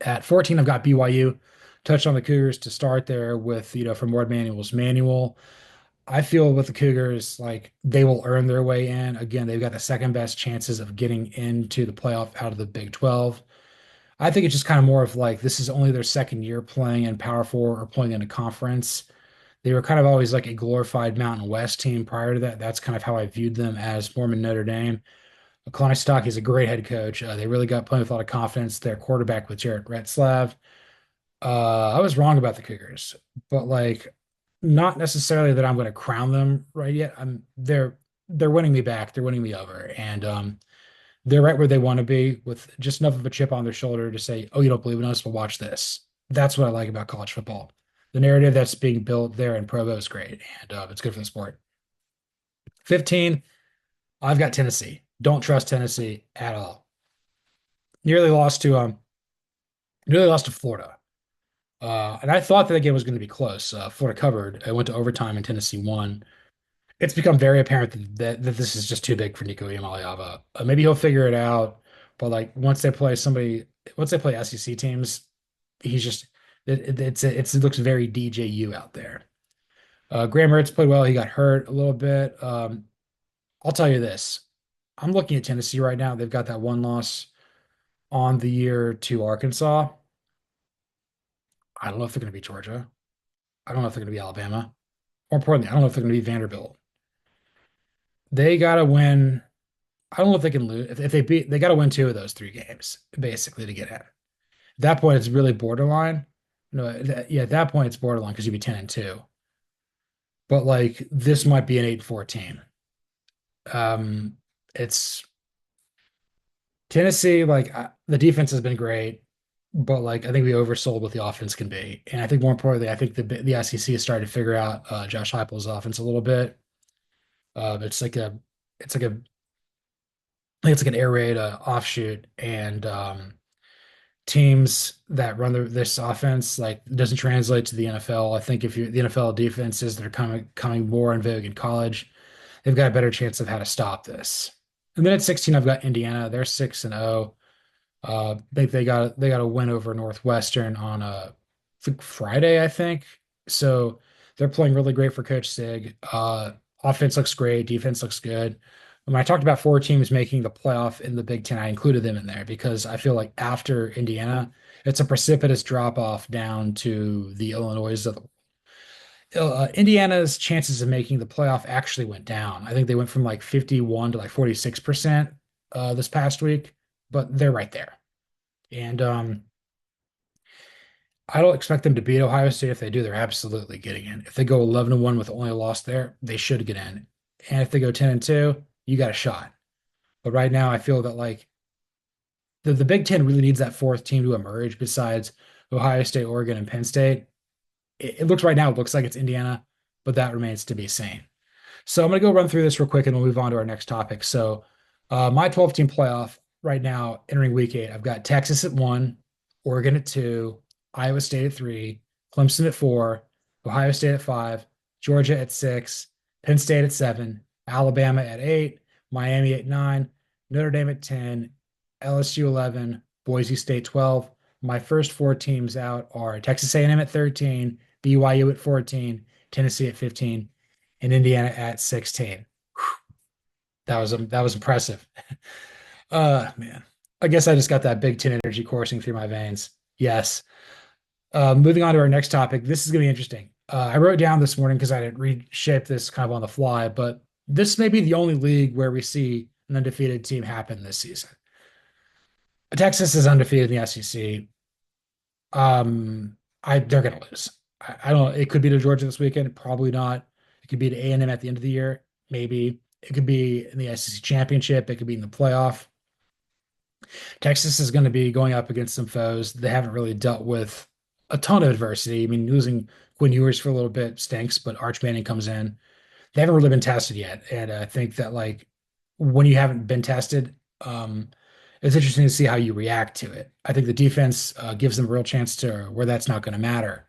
At 14, I've got BYU. Touched on the Cougars to start there with, from Ward Manuel's manual. I feel with the Cougars, like they will earn their way in. Again, they've got the second best chances of getting into the playoff out of the Big 12. I think it's just kind of more of like this is only their second year playing in Power Four or playing in a conference. They were kind of always like a glorified Mountain West team prior to that. That's kind of how I viewed them as Mormon Notre Dame. Kalani Stock is a great head coach. They really got playing with a lot of confidence. Their quarterback with Jarrett Retzlaff. I was wrong about the Cougars, but like not necessarily that I'm going to crown them right yet. They're winning me back. They're winning me over, and they're right where they want to be with just enough of a chip on their shoulder to say, "Oh, you don't believe in us? Well, watch this." That's what I like about college football. The narrative that's being built there in Provo is great, and it's good for the sport. 15, I've got Tennessee. Don't trust Tennessee at all. Nearly lost to Florida. And I thought that the game was going to be close. Florida covered. It went to overtime and Tennessee won. It's become very apparent that this is just too big for Nico Iamaleava. Maybe he'll figure it out, but like once they play SEC teams, he's just it looks very DJU out there. Graham Mertz played well. He got hurt a little bit. I'll tell you this. I'm looking at Tennessee right now. They've got that one loss on the year to Arkansas. I don't know if they're going to be Georgia. I don't know if they're going to be Alabama. More importantly, I don't know if they're going to be Vanderbilt. They got to win. I don't know if they can lose. If they got to win two of those three games, basically, to get in. At that point, it's really borderline. No, yeah, at that point, it's borderline because you'd be 10-2. But like, this might be an 8-4 team. It's Tennessee, like, the defense has been great, but like, I think we oversold what the offense can be. And I think more importantly, I think the SEC has started to figure out Josh Heupel's offense a little bit. It's like a, it's like a, I think it's like an air raid offshoot, and teams that run this offense like it doesn't translate to the NFL. I think if you the NFL defenses that are coming more in vogue in college, they've got a better chance of how to stop this. And then at 16, I've got Indiana. They're 6-0. They got a win over Northwestern on Friday, I think. So they're playing really great for Coach Sig. Offense looks great, defense looks good. When I talked about four teams making the playoff in the Big Ten, I included them in there because I feel like after Indiana, it's a precipitous drop off down to the Illinois of the Indiana's chances of making the playoff actually went down. I think they went from like 51 to like 46% this past week, but they're right there. And I don't expect them to beat Ohio State. If they do, they're absolutely getting in. If they go 11-1 with only a loss there, they should get in. And if they go 10-2, you got a shot. But right now, I feel that like the Big Ten really needs that fourth team to emerge besides Ohio State, Oregon, and Penn State. It looks right now, it looks like it's Indiana, but that remains to be seen. So I'm going to go run through this real quick and we'll move on to our next topic. So my 12-team playoff right now, entering week 8, I've got Texas at 1, Oregon at 2, Iowa State at 3, Clemson at 4, Ohio State at 5, Georgia at 6, Penn State at 7, Alabama at 8, Miami at 9, Notre Dame at 10, LSU 11, Boise State 12. My first four teams out are Texas A&M at 13, BYU at 14, Tennessee at 15, and Indiana at 16. That was impressive. Man. I guess I just got that Big Ten energy coursing through my veins. Yes. Moving on to our next topic. This is going to be interesting. I wrote down this morning because I didn't reshape this kind of on the fly, but this may be the only league where we see an undefeated team happen this season. Texas is undefeated in the SEC. They're going to lose. I don't know. It could be to Georgia this weekend. Probably not. It could be to A&M at the end of the year. Maybe. It could be in the SEC championship. It could be in the playoff. Texas is going to be going up against some foes they haven't really dealt with a ton of adversity. I mean, losing Quinn Ewers for a little bit stinks, but Arch Manning comes in. They haven't really been tested yet, and I think that like when you haven't been tested, it's interesting to see how you react to it. I think the defense gives them a real chance to where that's not going to matter.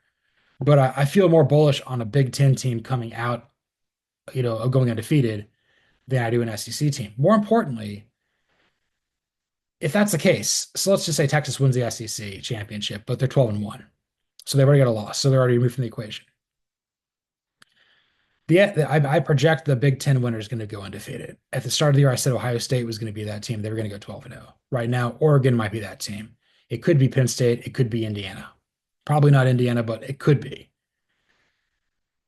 But I feel more bullish on a Big Ten team coming out, of going undefeated than I do an SEC team. More importantly, if that's the case, so let's just say Texas wins the SEC championship, but they're 12-1. So they've already got a loss. So they're already removed from the equation. I project the Big Ten winner is going to go undefeated. At the start of the year, I said Ohio State was going to be that team. They were going to go 12-0. Right now, Oregon might be that team. It could be Penn State. It could be Indiana. Probably not Indiana, but it could be.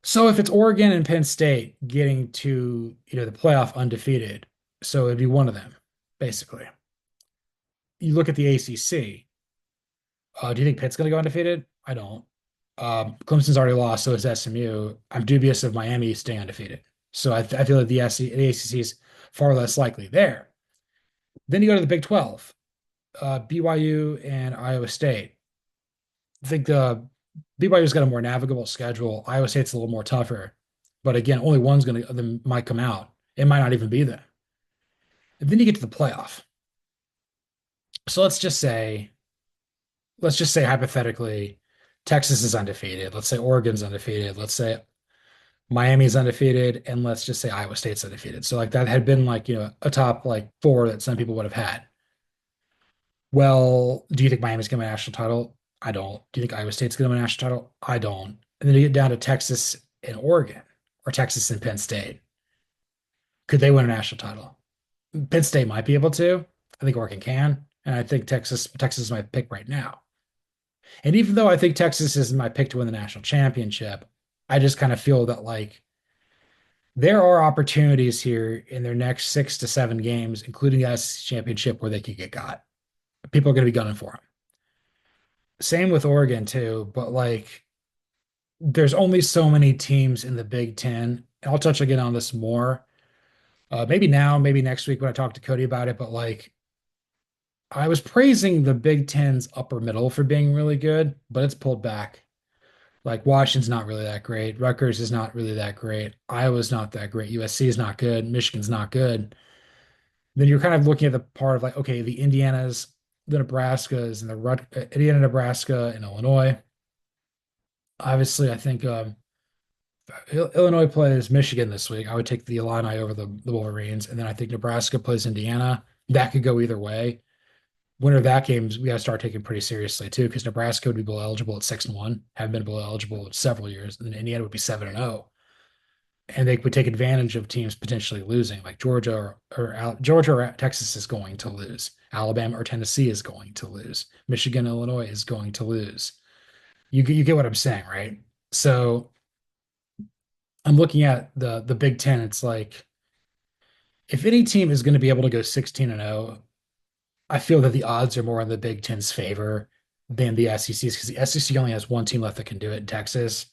So if it's Oregon and Penn State getting to, the playoff undefeated, so it'd be one of them, basically. You look at the ACC. Do you think Pitt's going to go undefeated? I don't. Clemson's already lost, so is SMU. I'm dubious of Miami staying undefeated. So I feel like the ACC is far less likely there. Then you go to the Big 12, BYU and Iowa State. I think BYU's got a more navigable schedule. Iowa State's a little more tougher. But again, only one's going to them might come out. It might not even be them. And then you get to the playoff. So let's just say hypothetically, Texas is undefeated. Let's say Oregon's undefeated. Let's say Miami's undefeated, and let's just say Iowa State's undefeated. So like that had been like, a top like four that some people would have had. Well, do you think Miami's gonna win a national title? I don't. Do you think Iowa State's gonna win a national title? I don't. And then you get down to Texas and Oregon, or Texas and Penn State. Could they win a national title? Penn State might be able to. I think Oregon can, and I think Texas is my pick right now. And even though I think Texas is my pick to win the national championship, I just kind of feel that like there are opportunities here in their next 6 to 7 games, including the SEC championship, where they could get got. People are going to be gunning for them. Same with Oregon too, but like there's only so many teams in the Big Ten. I'll touch again on this more. Maybe now, maybe next week when I talk to Cody about it, but like I was praising the Big Ten's upper middle for being really good, but it's pulled back. Like Washington's not really that great. Rutgers is not really that great. Iowa's not that great. USC is not good. Michigan's not good. Then you're kind of looking at the part of like, okay, the Indianas, the Nebraskas, and Indiana, Nebraska, and Illinois. Obviously, I think Illinois plays Michigan this week. I would take the Illini over the Wolverines, and then I think Nebraska plays Indiana. That could go either way. Winner of that game, we got to start taking pretty seriously too, because Nebraska would be bowl eligible at 6-1, have been bowl eligible in several years, and then Indiana would be 7-0, and they would take advantage of teams potentially losing, like Georgia or Texas is going to lose, Alabama or Tennessee is going to lose, Michigan, Illinois is going to lose. You get what I'm saying, right? So I'm looking at the Big Ten. It's like if any team is going to be able to go 16-0. I feel that the odds are more in the Big Ten's favor than the SEC's, because the SEC only has one team left that can do it in Texas.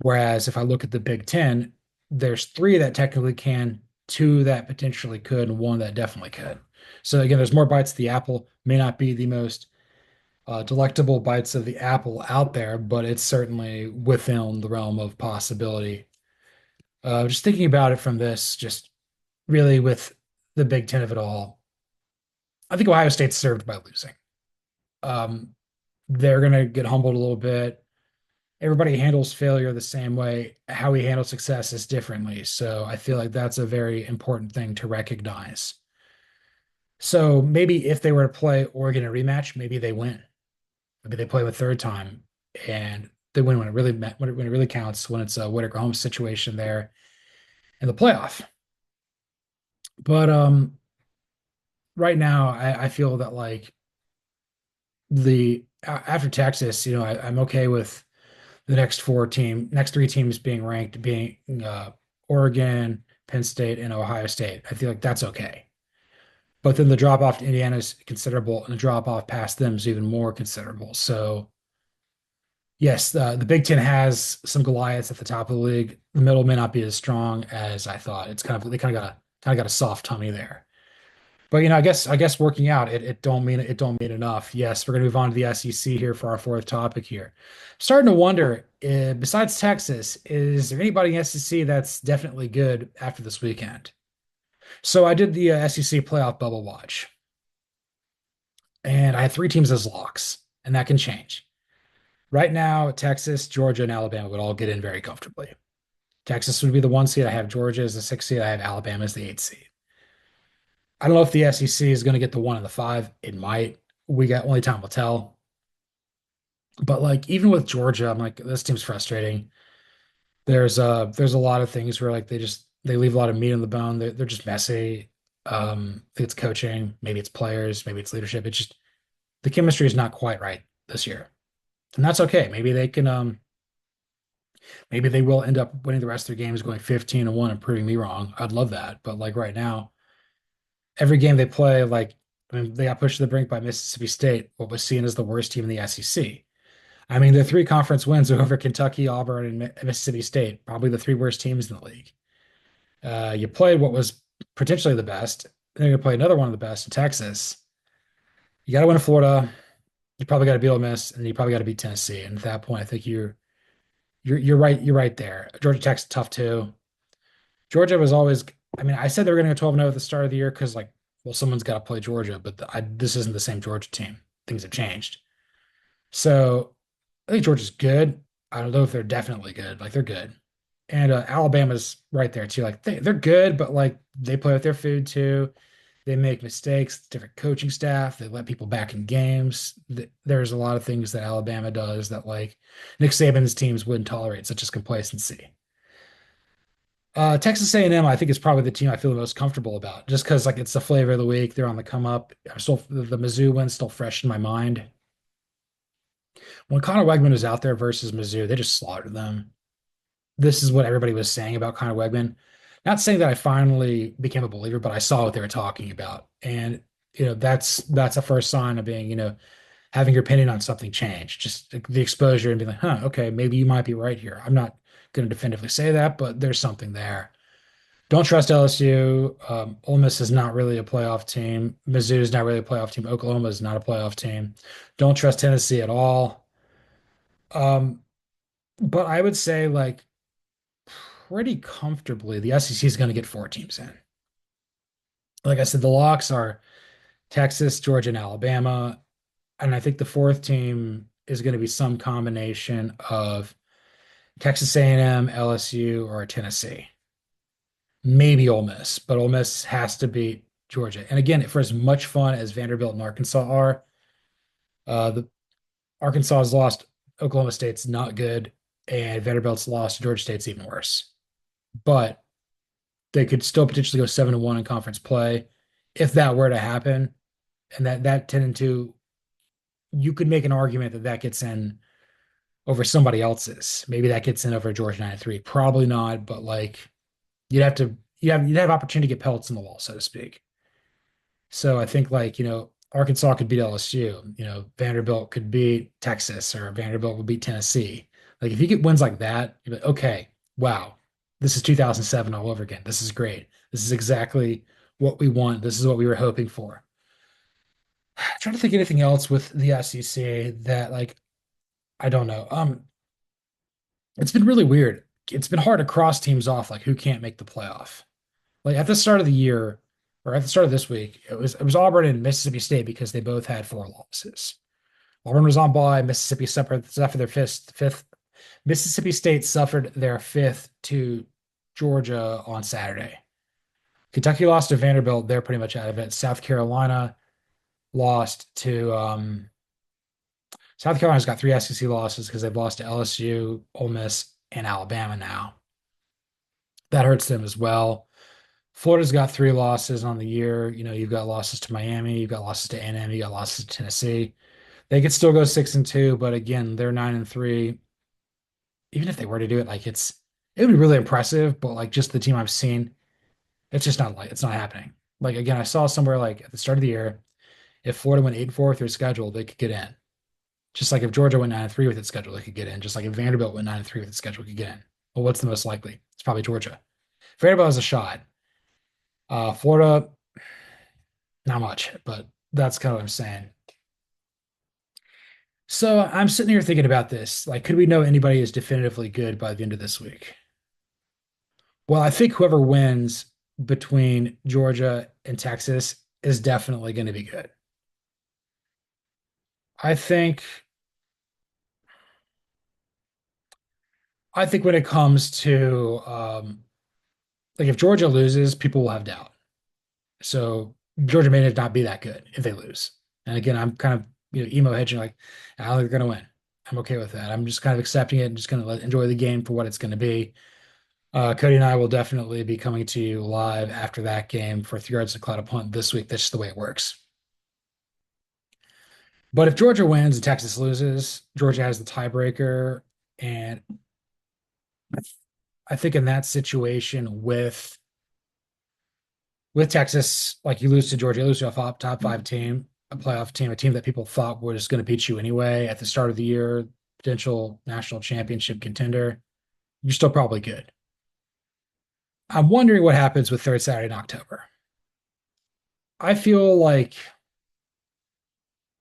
Whereas if I look at the Big Ten, there's three that technically can, two that potentially could, and one that definitely could. So again, there's more bites of the apple. May not be the most delectable bites of the apple out there, but it's certainly within the realm of possibility. Just thinking about it from this, just really with the Big Ten of it all, I think Ohio State's served by losing. Um, they're going to get humbled a little bit. everybody handles failure the same way. How we handle success is differently. So I feel like that's a very important thing to recognize. So maybe if they were to play Oregon a rematch, maybe they win. Maybe they play a third time and they win when it really when it really counts, when it's a win or go home situation there in the playoff. But right now I feel that like after Texas, I'm okay with the next three teams being ranked being Oregon, Penn State, and Ohio State. I feel like that's okay. But then the drop off to Indiana is considerable, and the drop off past them is even more considerable. So yes, the Big Ten has some Goliaths at the top of the league. The middle may not be as strong as I thought. It's kind of they kind of got a soft tummy there. But I guess working out it don't mean enough. Yes, we're gonna move on to the SEC here for our fourth topic here. Starting to wonder, besides Texas, is there anybody in the SEC that's definitely good after this weekend? So I did the SEC playoff bubble watch, and I had three teams as locks, and that can change. Right now, Texas, Georgia, and Alabama would all get in very comfortably. Texas would be the one seed. I have Georgia as the sixth seed. I have Alabama as the eighth seed. I don't know if the SEC is going to get the one and the five. It might. We got only time will tell. But like even with Georgia, I'm like this team's frustrating. There's a lot of things where like they leave a lot of meat on the bone. They're just messy. I think it's coaching, maybe it's players, maybe it's leadership. It's just the chemistry is not quite right this year, and that's okay. Maybe they will end up winning the rest of their games, going 15-1 and proving me wrong. I'd love that, but like right now, every game they play, like I mean, they got pushed to the brink by Mississippi State, what was seen as the worst team in the SEC. I mean, the three conference wins over Kentucky, Auburn, and Mississippi State, probably the three worst teams in the league. You played what was potentially the best. Then you're going to play another one of the best in Texas. You got to win in Florida. You probably got to beat Ole Miss, and you probably got to beat Tennessee. And at that point, I think you're right. You're right there. Georgia Tech's tough too. Georgia was always. I mean, I said they were going to go 12-0 at the start of the year because, like, well, someone's got to play Georgia, but this isn't the same Georgia team. Things have changed. So I think Georgia's good. I don't know if they're definitely good. Like, they're good. And Alabama's right there too. Like, they're good, but like, they play with their food too. They make mistakes, different coaching staff. They let people back in games. There's a lot of things that Alabama does that, like, Nick Saban's teams wouldn't tolerate, such as complacency. Texas A&M, I think, is probably the team I feel the most comfortable about, just because like it's the flavor of the week. They're on the come up. I'm still the Mizzou win's still fresh in my mind. When Connor Wegman was out there versus Mizzou, they just slaughtered them. This is what everybody was saying about Connor Wegman. Not saying that I finally became a believer, but I saw what they were talking about, and that's a first sign of being having your opinion on something change. Just the exposure and being like, huh, okay, maybe you might be right here. I'm not going to definitively say that, but there's something there. Don't trust LSU. Ole Miss is not really a playoff team. Mizzou is not really a playoff team. Oklahoma is not a playoff team. Don't trust Tennessee at all. Um, but I would say like pretty comfortably the SEC is going to get four teams in. Like I said, the locks are Texas, Georgia, and Alabama. And I think the fourth team is going to be some combination of Texas A&M, LSU, or Tennessee. Maybe Ole Miss, but Ole Miss has to beat Georgia. And again, for as much fun as Vanderbilt and Arkansas are, the Arkansas has lost. Oklahoma State's not good, and Vanderbilt's lost. Georgia State's even worse. But they could still potentially go 7-1 in conference play if that were to happen. And that 10-2, you could make an argument that that gets in over somebody else's. Maybe that gets in over Georgia 9-3. Probably not, but like you'd have opportunity to get pellets in the wall, so to speak. So I think like, Arkansas could beat LSU, Vanderbilt could beat Texas, or Vanderbilt would beat Tennessee. Like if you get wins like that, you're like, okay, wow, this is 2007 all over again. This is great. This is exactly what we want. This is what we were hoping for. I'm trying to think anything else with the SEC that like I don't know. It's been really weird. It's been hard to cross teams off like who can't make the playoff. Like at the start of the year, or at the start of this week, it was Auburn and Mississippi State because they both had four losses. Auburn was on bye. Mississippi suffered their fifth. Mississippi State suffered their fifth to Georgia on Saturday. Kentucky lost to Vanderbilt. They're pretty much out of it. Lost to South Carolina's got three SEC losses because they've lost to LSU, Ole Miss, and Alabama now. That hurts them as well. Florida's got three losses on the year. You've got losses to Miami, you've got losses to A&M, you got losses to Tennessee. They could still go 6-2, but again, they're 9-3. Even if they were to do it, it would be really impressive, but like just the team I've seen, it's not happening. Like again, I saw somewhere like at the start of the year, if Florida went 8-4 with their schedule, they could get in. Just like if Georgia went 9-3 with its schedule, they could get in. Just like if Vanderbilt went 9-3 with its schedule, it could get in. Well, what's the most likely? It's probably Georgia. Vanderbilt has a shot. Florida, not much, but that's kind of what I'm saying. So I'm sitting here thinking about this. Like, could we know anybody is definitively good by the end of this week? Well, I think whoever wins between Georgia and Texas is definitely going to be good. I think I think when it comes to like if Georgia loses, people will have doubt. So Georgia may not be that good if they lose. And again, I'm kind of emo hedging like I don't think they're going to win. I'm okay with that. I'm just kind of accepting it and just going to enjoy the game for what it's going to be. Cody and I will definitely be coming to you live after that game for 3 yards to cloud a punt this week. That's just the way it works. But if Georgia wins and Texas loses, Georgia has the tiebreaker. And I think in that situation with Texas, like you lose to Georgia, you lose to a top five team, a playoff team, a team that people thought was going to beat you anyway at the start of the year, potential national championship contender, you're still probably good. I'm wondering what happens with third Saturday in October. I feel like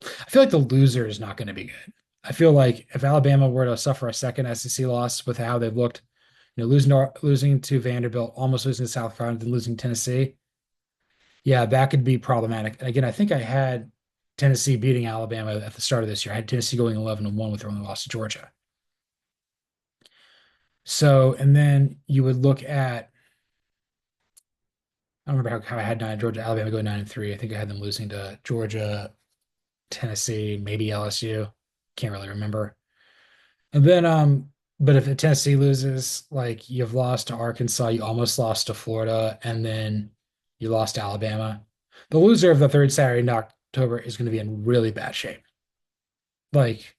I feel like the loser is not going to be good. I feel like if Alabama were to suffer a second SEC loss with how they've looked, losing to Vanderbilt, almost losing to South Carolina, then losing to Tennessee, yeah, that could be problematic. And again, I think I had Tennessee beating Alabama at the start of this year. I had Tennessee going 11-1 with their only loss to Georgia. So, and then you would look at, I don't remember how I had nine Georgia, Alabama going 9-3. I think I had them losing to Georgia, Tennessee, maybe LSU. Can't really remember. And then, but if Tennessee loses, like you've lost to Arkansas, you almost lost to Florida, and then you lost to Alabama. The loser of the third Saturday in October is going to be in really bad shape. Like,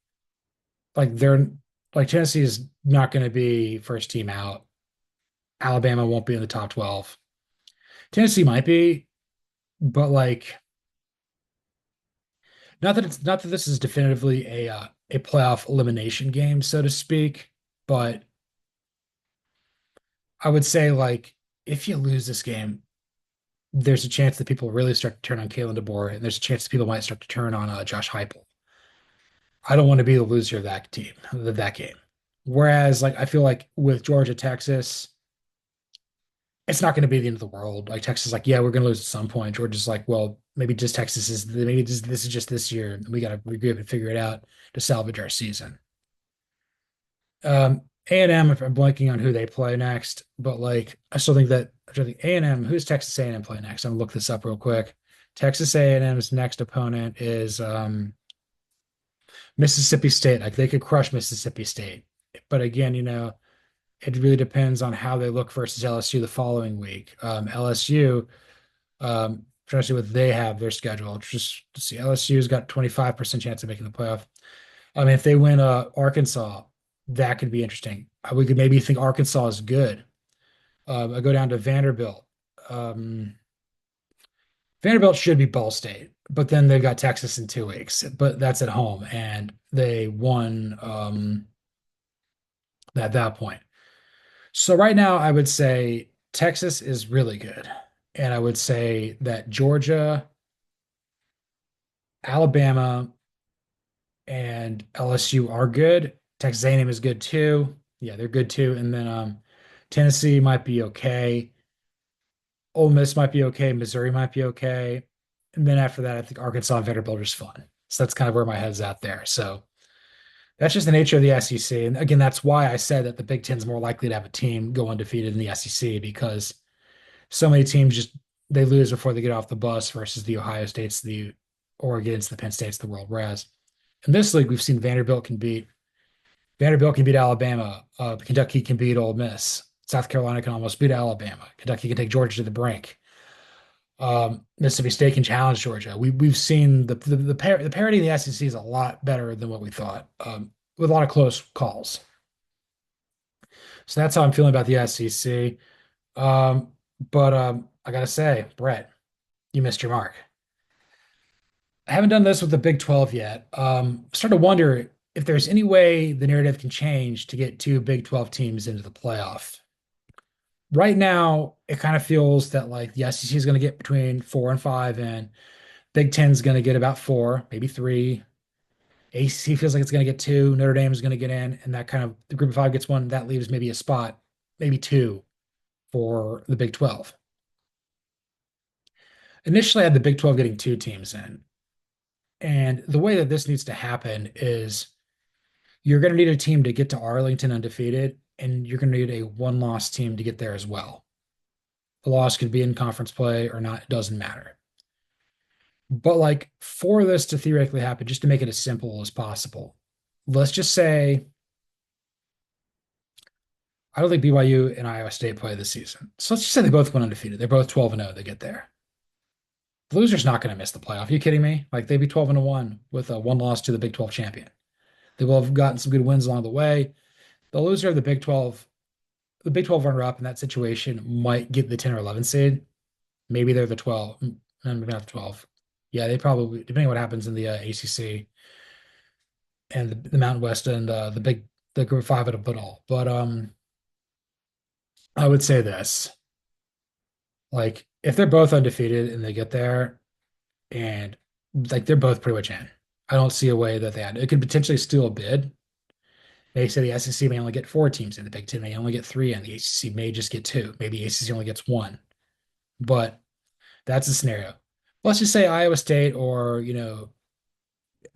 they're like Tennessee is not going to be first team out. Alabama won't be in the top 12. Tennessee might be, but like not that this is definitively a playoff elimination game, so to speak, but I would say like if you lose this game, there's a chance that people really start to turn on Kalen DeBoer, and there's a chance that people might start to turn on Josh Heupel. I don't want to be the loser of that game. Whereas, like, I feel like with Georgia, Texas, it's not going to be the end of the world. Like Texas, is like, yeah, we're going to lose at some point. Georgia's like, well, maybe this is just this year. And we got to regroup and figure it out to salvage our season. A&M, if I'm blanking on who they play next, but like I still think that A&M, who's Texas A&M play next? I'm gonna look this up real quick. Texas A&M's next opponent is Mississippi State. Like they could crush Mississippi State, but again, it really depends on how they look versus LSU the following week. LSU, trying to see what they have their schedule. Just to see, LSU's got 25% chance of making the playoff. I mean, if they win Arkansas, that could be interesting. We could maybe think Arkansas is good. I go down to Vanderbilt. Um, Vanderbilt should be Ball State, but then they've got Texas in 2 weeks, but that's at home, and they won at that point. So right now, I would say Texas is really good, and I would say that Georgia, Alabama, and LSU are good. Texas A&M is good too. Yeah, they're good too. And then Tennessee might be okay. Ole Miss might be okay. Missouri might be okay. And then after that, I think Arkansas and Vanderbilt are just fun. So that's kind of where my head's at there. So That's just the nature of the SEC. And again, that's why I said that the Big Ten's more likely to have a team go undefeated in the SEC because so many teams just they lose before they get off the bus versus the Ohio States, the Oregons, the Penn States, the world. Whereas in this league, we've seen Vanderbilt can beat Alabama, Kentucky can beat Ole Miss, South Carolina can almost beat Alabama, Kentucky can take Georgia to the brink. Mississippi State can challenge Georgia. We've seen the parity in the SEC is a lot better than what we thought, with a lot of close calls. So that's how I'm feeling about the SEC. Um, but I gotta say, Brett, you missed your mark. I haven't done this with the Big 12 yet. Starting to wonder if there's any way the narrative can change to get two Big 12 teams into the playoff. Right now, it kind of feels that like the SEC is going to get between 4 and 5, and Big Ten is going to get about four, maybe three. ACC feels like it's going to get two. Notre Dame is going to get in, and that kind of the group of five gets one. That leaves maybe a spot, maybe two for the Big 12. Initially, I had the Big 12 getting two teams in. And the way that this needs to happen is you're going to need a team to get to Arlington undefeated, and you're going to need a one-loss team to get there as well. The loss could be in conference play or not, it doesn't matter. But like for this to theoretically happen, just to make it as simple as possible, let's just say I don't think BYU and Iowa State play this season. So let's just say they both went undefeated. They're both 12-0. They get there. The loser's not going to miss the playoff. Are you kidding me? Like they'd be 12-1 with a one loss to the Big 12 champion. They will have gotten some good wins along the way. The loser of the Big 12 runner-up in that situation might get the 10 or 11 seed. Maybe they're the 12, maybe not the 12. Yeah, they probably, depending on what happens in the ACC and the Mountain West and the Group 5 at a all. But I would say this, like if they're both undefeated and they get there and like they're both pretty much in. I don't see a way that it could potentially steal a bid. They say the SEC may only get four teams in, the Big Ten may only get three in, the ACC may just get two. Maybe the ACC only gets one. But that's the scenario. Let's just say Iowa State or,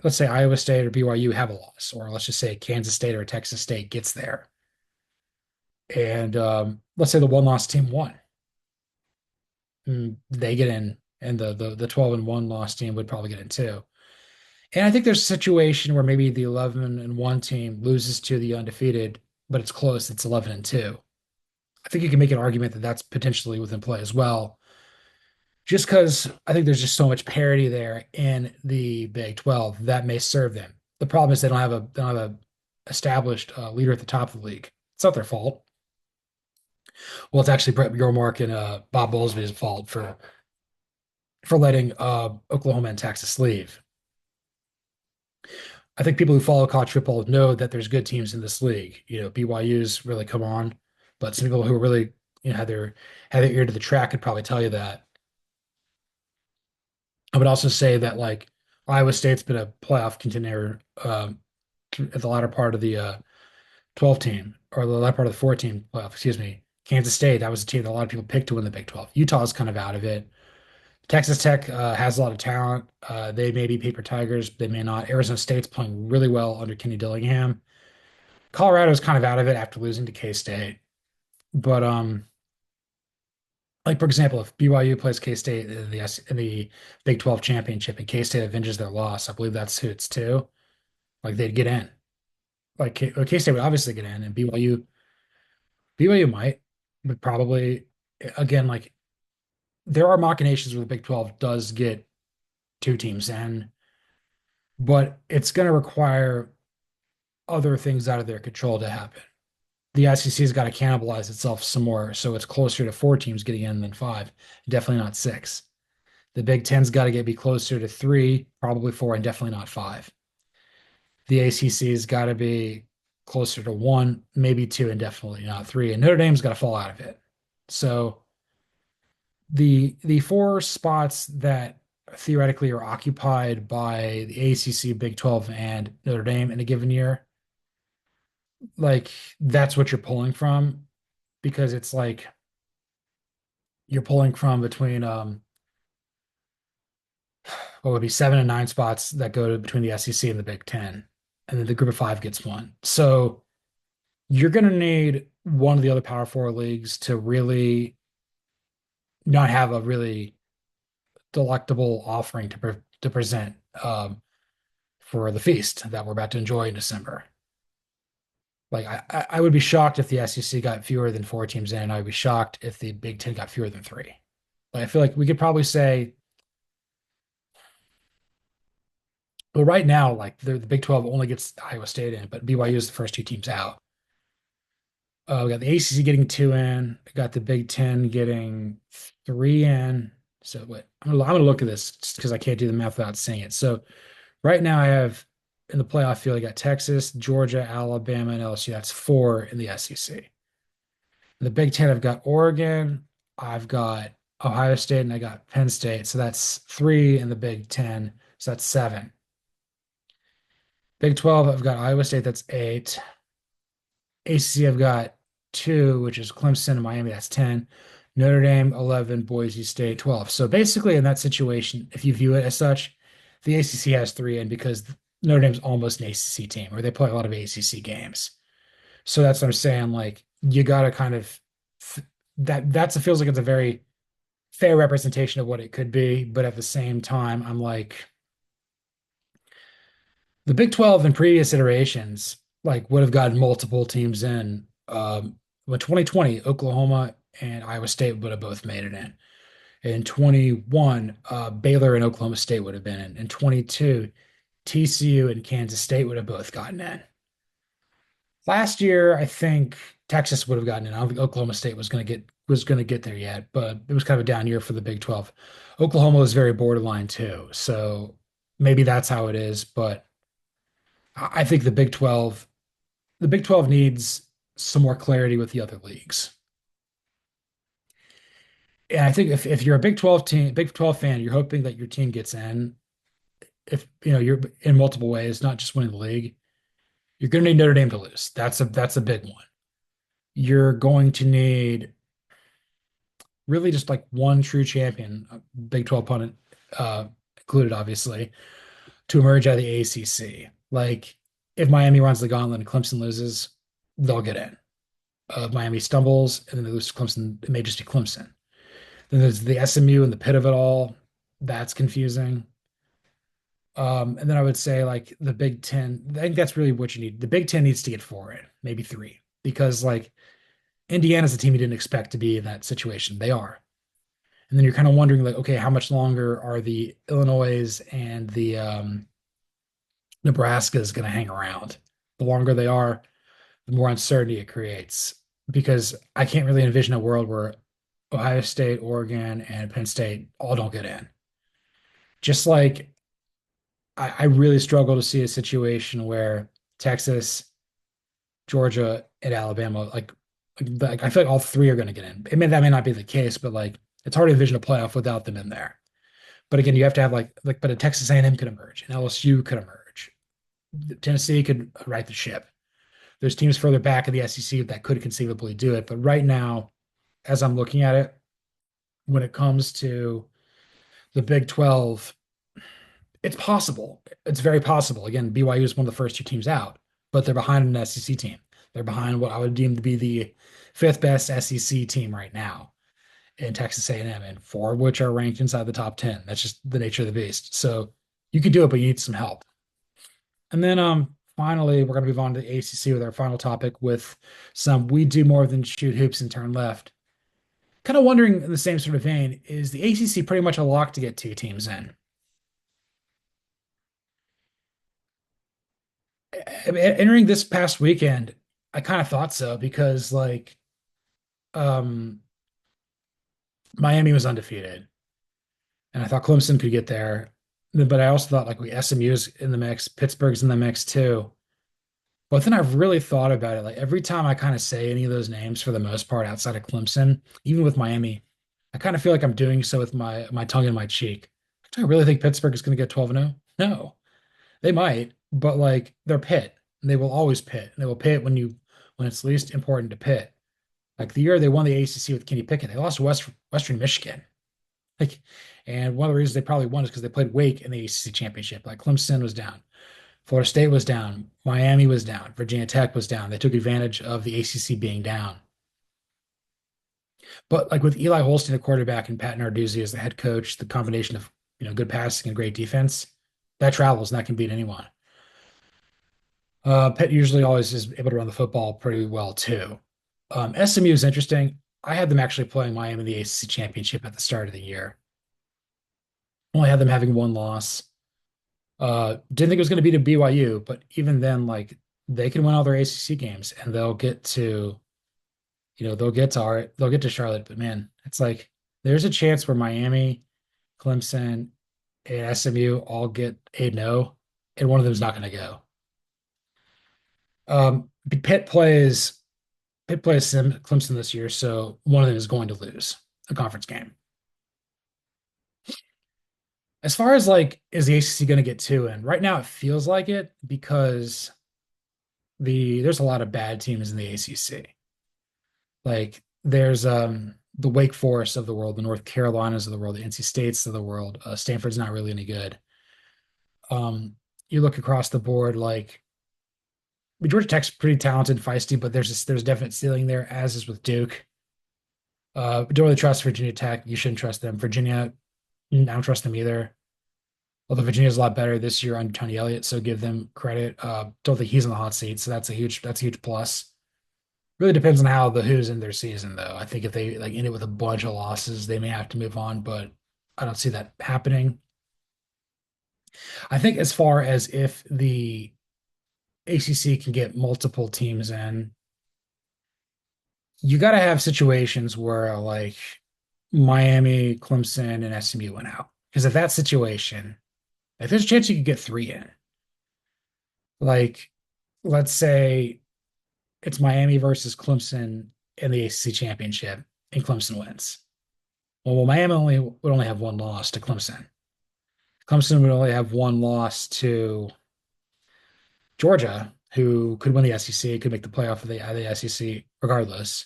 let's say Iowa State or BYU have a loss, or let's just say Kansas State or Texas State gets there. And let's say the one loss team won. They get in, and the 12-1 loss team would probably get in too. And I think there's a situation where maybe the 11-1 team loses to the undefeated, but it's close. It's 11-2. I think you can make an argument that that's potentially within play as well, just because I think there's just so much parity there in the Big 12 that may serve them. The problem is they don't have a established leader at the top of the league. It's not their fault. Well, it's actually Brett Yormark and Bob Bowlesby's fault for letting Oklahoma and Texas leave. I think people who follow college football know that there's good teams in this league. BYU's really come on, but some people who are really, had their ear to the track could probably tell you that. I would also say that like Iowa State's been a playoff contender at the latter part of the 12 team or the latter part of the 14 playoff, excuse me. Kansas State, that was a team that a lot of people picked to win the Big 12. Utah's kind of out of it. Texas Tech has a lot of talent. They may be paper tigers, they may not. Arizona State's playing really well under Kenny Dillingham. Colorado's kind of out of it after losing to K-State. But like for example, if BYU plays K-State in the Big 12 championship and K-State avenges their loss, I believe that's who it's to. Like they'd get in. Like K-State would obviously get in, and BYU might, but probably again like there are machinations where the Big 12 does get two teams in, but it's going to require other things out of their control to happen. The SEC's got to cannibalize itself some more, so it's closer to four teams getting in than five. Definitely not six. The Big Ten's got to be closer to three, probably four, and definitely not five. The ACC's got to be closer to one, maybe two, and definitely not three. And Notre Dame's got to fall out of it. So the four spots that theoretically are occupied by the ACC, Big 12, and Notre Dame in a given year, like that's what you're pulling from because it's like you're pulling from between what would be 7 and 9 spots that go to between the SEC and the Big 10. and then the group of five gets one. So you're going to need one of the other Power Four leagues to really not have a really delectable offering to present for the feast that we're about to enjoy in December. Like I would be shocked if the SEC got fewer than four teams in, and I would be shocked if the Big Ten got fewer than three. Like I feel like we could probably say, well, right now, like the Big 12 only gets Iowa State in, but BYU is the first two teams out. We got the ACC getting two in. We got the Big Ten getting three in. So what? I'm gonna look at this just because I can't do the math without seeing it. So right now I have in the playoff field, I got Texas, Georgia, Alabama, and LSU. That's four in the SEC. In the Big Ten, I've got Oregon, I've got Ohio State, and I got Penn State. So that's three in the Big Ten. So that's seven. Big 12, I've got Iowa State, that's eight. ACC, I've got two, which is Clemson and Miami, that's 10. Notre Dame, 11. Boise State, 12. So basically, in that situation, if you view it as such, the ACC has three in because Notre Dame's almost an ACC team, or they play a lot of ACC games. So that's what I'm saying. Like, you got to kind of that feels like it's a very fair representation of what it could be. But at the same time, I'm like, the Big 12 in previous iterations like would have gotten multiple teams in. When 2020, Oklahoma and Iowa State would have both made it in. In 21, Baylor and Oklahoma State would have been in. In 22, TCU and Kansas State would have both gotten in. Last year, I think Texas would have gotten in. I don't think Oklahoma State was going to get there yet, but it was kind of a down year for the Big 12. Oklahoma was very borderline too, so maybe that's how it is. But I think the Big 12 needs some more clarity with the other leagues. And I think if you're a Big 12 fan, you're hoping that your team gets in. If you know you're in multiple ways, not just winning the league, you're going to need Notre Dame to lose. That's a big one. You're going to need really just like one true champion, Big 12 opponent included, obviously, to emerge out of the ACC. Like if Miami runs the gauntlet and Clemson loses, they'll get in. If Miami stumbles and then they lose to Clemson, it may just be Clemson. Then there's the SMU and the pit of it all. That's confusing. And then I would say like the Big Ten, I think that's really what you need. The Big Ten needs to get four in, maybe three, because like Indiana's a team you didn't expect to be in that situation. They are. And then you're kind of wondering like, okay, how much longer are the Illinois and the Nebraska's going to hang around? The longer they are, the more uncertainty it creates. Because I can't really envision a world where Ohio State, Oregon, and Penn State all don't get in. Just like I really struggle to see a situation where Texas, Georgia, and Alabama, like I feel like all three are going to get in. That may not be the case, but like it's hard to envision a playoff without them in there. But again, you have to have but a Texas A&M could emerge, and LSU could emerge. Tennessee could right the ship. There's teams further back in the SEC that could conceivably do it, but right now, as I'm looking at it, when it comes to the Big 12, it's possible. It's very possible. Again, BYU is one of the first two teams out, but they're behind an SEC team. They're behind what I would deem to be the fifth best SEC team right now in Texas A&M, and four of which are ranked inside the top 10. That's just the nature of the beast. So you can do it, but you need some help. And then finally, we're going to move on to the ACC with our final topic with some we do more than shoot hoops and turn left. Kind of wondering in the same sort of vein, is the ACC pretty much a lock to get two teams in? Entering this past weekend, I kind of thought so because like um Miami was undefeated and I thought Clemson could get there. But I also thought like SMU's in the mix, Pittsburgh's in the mix too. But then I've really thought about it. Like every time I kind of say any of those names for the most part outside of Clemson, even with Miami, I kind of feel like I'm doing so with my tongue in my cheek. Do I really think Pittsburgh is going to get 12-0? No. They might, but like they're Pitt. They will always pit. They will pit when it's least important to pit. Like the year they won the ACC with Kenny Pickett, they lost to Western Michigan. Like, and one of the reasons they probably won is because they played Wake in the ACC championship. Like Clemson was down. Florida State was down. Miami was down. Virginia Tech was down. They took advantage of the ACC being down. But like with Eli Holstein, the quarterback, and Pat Narduzzi as the head coach, the combination of good passing and great defense, that travels and that can beat anyone. Pitt usually always is able to run the football pretty well too. SMU is interesting. I had them actually playing Miami in the ACC championship at the start of the year. Only had them having one loss. Didn't think it was going to be to BYU, but even then, like they can win all their ACC games and they'll get to Charlotte. But man, it's like there's a chance where Miami, Clemson, and SMU all get 8-0, and one of them is not going to go. Um, Pitt plays Clemson this year, so one of them is going to lose a conference game. As far as like, is the ACC going to get two in? Right now, it feels like it because there's a lot of bad teams in the ACC. Like there's the Wake Forest of the world, the North Carolinas of the world, the NC States of the world. Stanford's not really any good. You look across the board, like Georgia Tech's pretty talented, feisty, but there's a definite ceiling there, as is with Duke. Don't really trust Virginia Tech. You shouldn't trust them. Virginia, I don't trust them either. Although Virginia's a lot better this year under Tony Elliott, so give them credit. Don't think he's on the hot seat, so that's a huge plus. Really depends on how the Who's in their season, though. I think if they like end it with a bunch of losses, they may have to move on, but I don't see that happening. I think as far as if the ACC can get multiple teams in, you got to have situations where like Miami, Clemson, and SMU went out. Because if that situation, if there's a chance you could get three in, like let's say it's Miami versus Clemson in the ACC championship, and Clemson wins. Well, Miami would only have one loss to Clemson. Clemson would only have one loss to Georgia, who could win the SEC, could make the playoff of the SEC regardless.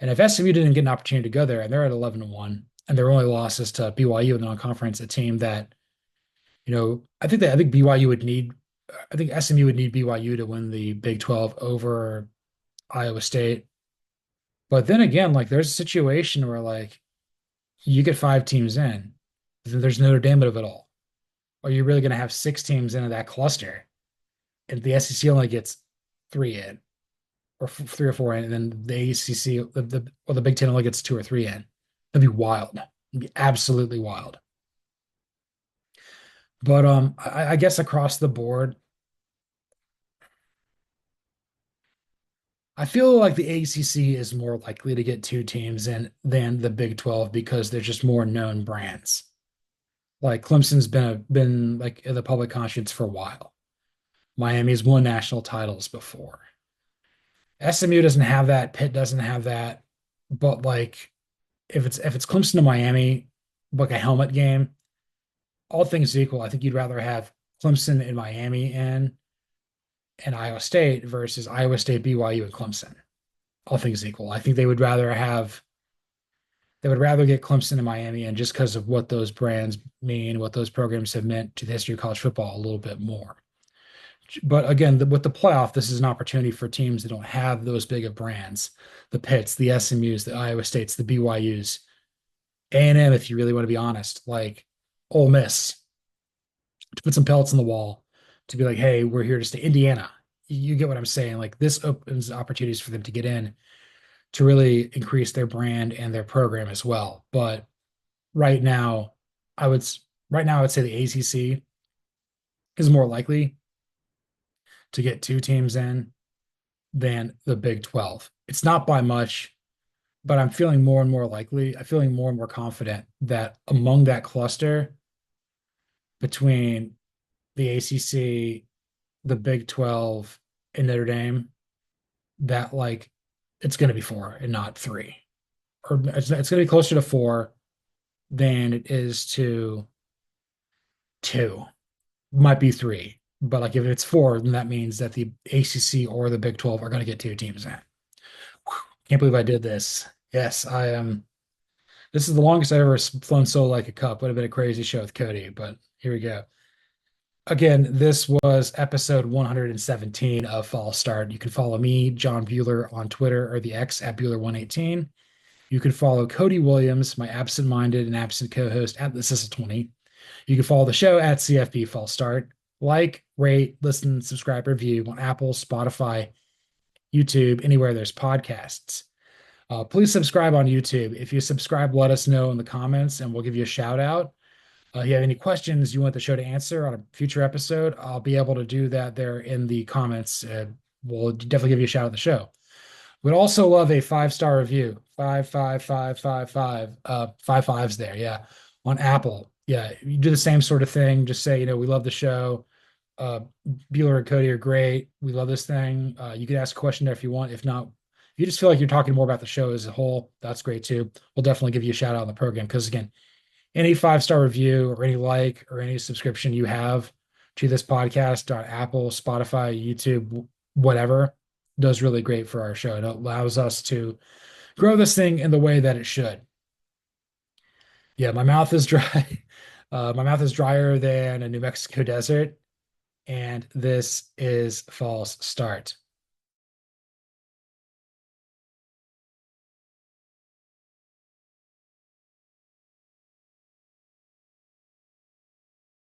And if SMU didn't get an opportunity to go there, and they're at 11-1, and their only losses to BYU in the non-conference, a team that, I think BYU would need, I think SMU would need BYU to win the Big 12 over Iowa State. But then again, like there's a situation where like you get five teams in, then there's Notre Dame of it all. Are you really going to have six teams into that cluster? And the SEC only gets three in, or three or four in, and then the ACC or the Big Ten only gets two or three in. That'd be wild. It'd be absolutely wild. But I guess across the board, I feel like the ACC is more likely to get two teams in than the Big 12 because there's just more known brands. Like Clemson's been like in the public conscience for a while. Miami's won national titles before. SMU doesn't have that. Pitt doesn't have that. But like if it's Clemson to Miami, like a helmet game, all things equal, I think you'd rather have Clemson and Miami and Iowa State versus Iowa State, BYU, and Clemson. All things equal, I think they would rather get Clemson and Miami in just because of what those brands mean, what those programs have meant to the history of college football a little bit more. But again, with the playoff, this is an opportunity for teams that don't have those big of brands, the Pitts, the SMUs, the Iowa States, the BYUs, A&M, if you really want to be honest, like Ole Miss, to put some pellets in the wall, to be like, hey, we're here to stay. Indiana, you get what I'm saying? Like this opens opportunities for them to get in to really increase their brand and their program as well. But right now, I would I would say the ACC is more likely to get two teams in than the Big 12. It's not by much, but I'm feeling more and more likely. I'm feeling more and more confident that among that cluster between the ACC, the Big 12, and Notre Dame, that like it's going to be four and not three, or it's going to be closer to four than it is to two. Might be three, but like if it's four, then that means that the ACC or the Big 12 are going to get two teams in. Whew, can't believe I did this. Yes, I am. This is the longest I've ever flown solo like a cup. Would have been a crazy show with Cody, but here we go. Again, this was episode 117 of False Start. You can follow me, John Buhler, on Twitter or the X at Buhler118. You can follow Cody Williams, my absent-minded and absent co-host at This20. You can follow the show at CFB False Start. Like, rate, listen, subscribe, review on Apple, Spotify, YouTube, anywhere there's podcasts. Please subscribe on YouTube. If you subscribe, let us know in the comments and we'll give you a shout out. If you have any questions you want the show to answer on a future episode, I'll be able to do that there in the comments. We'll definitely give you a shout out at the show. We'd also love a 5-star review. Five fives there, yeah. On Apple. Yeah, you do the same sort of thing. Just say, we love the show. Uh, Bueller and Cody are great. We love this thing. You could ask a question there if you want. If not, if you just feel like you're talking more about the show as a whole, that's great too. We'll definitely give you a shout out on the program because again, any 5-star review or any like or any subscription you have to this podcast on Apple, Spotify, YouTube, whatever, does really great for our show. It allows us to grow this thing in the way that it should. Yeah, my mouth is dry. My mouth is drier than a New Mexico desert, and this is False Start.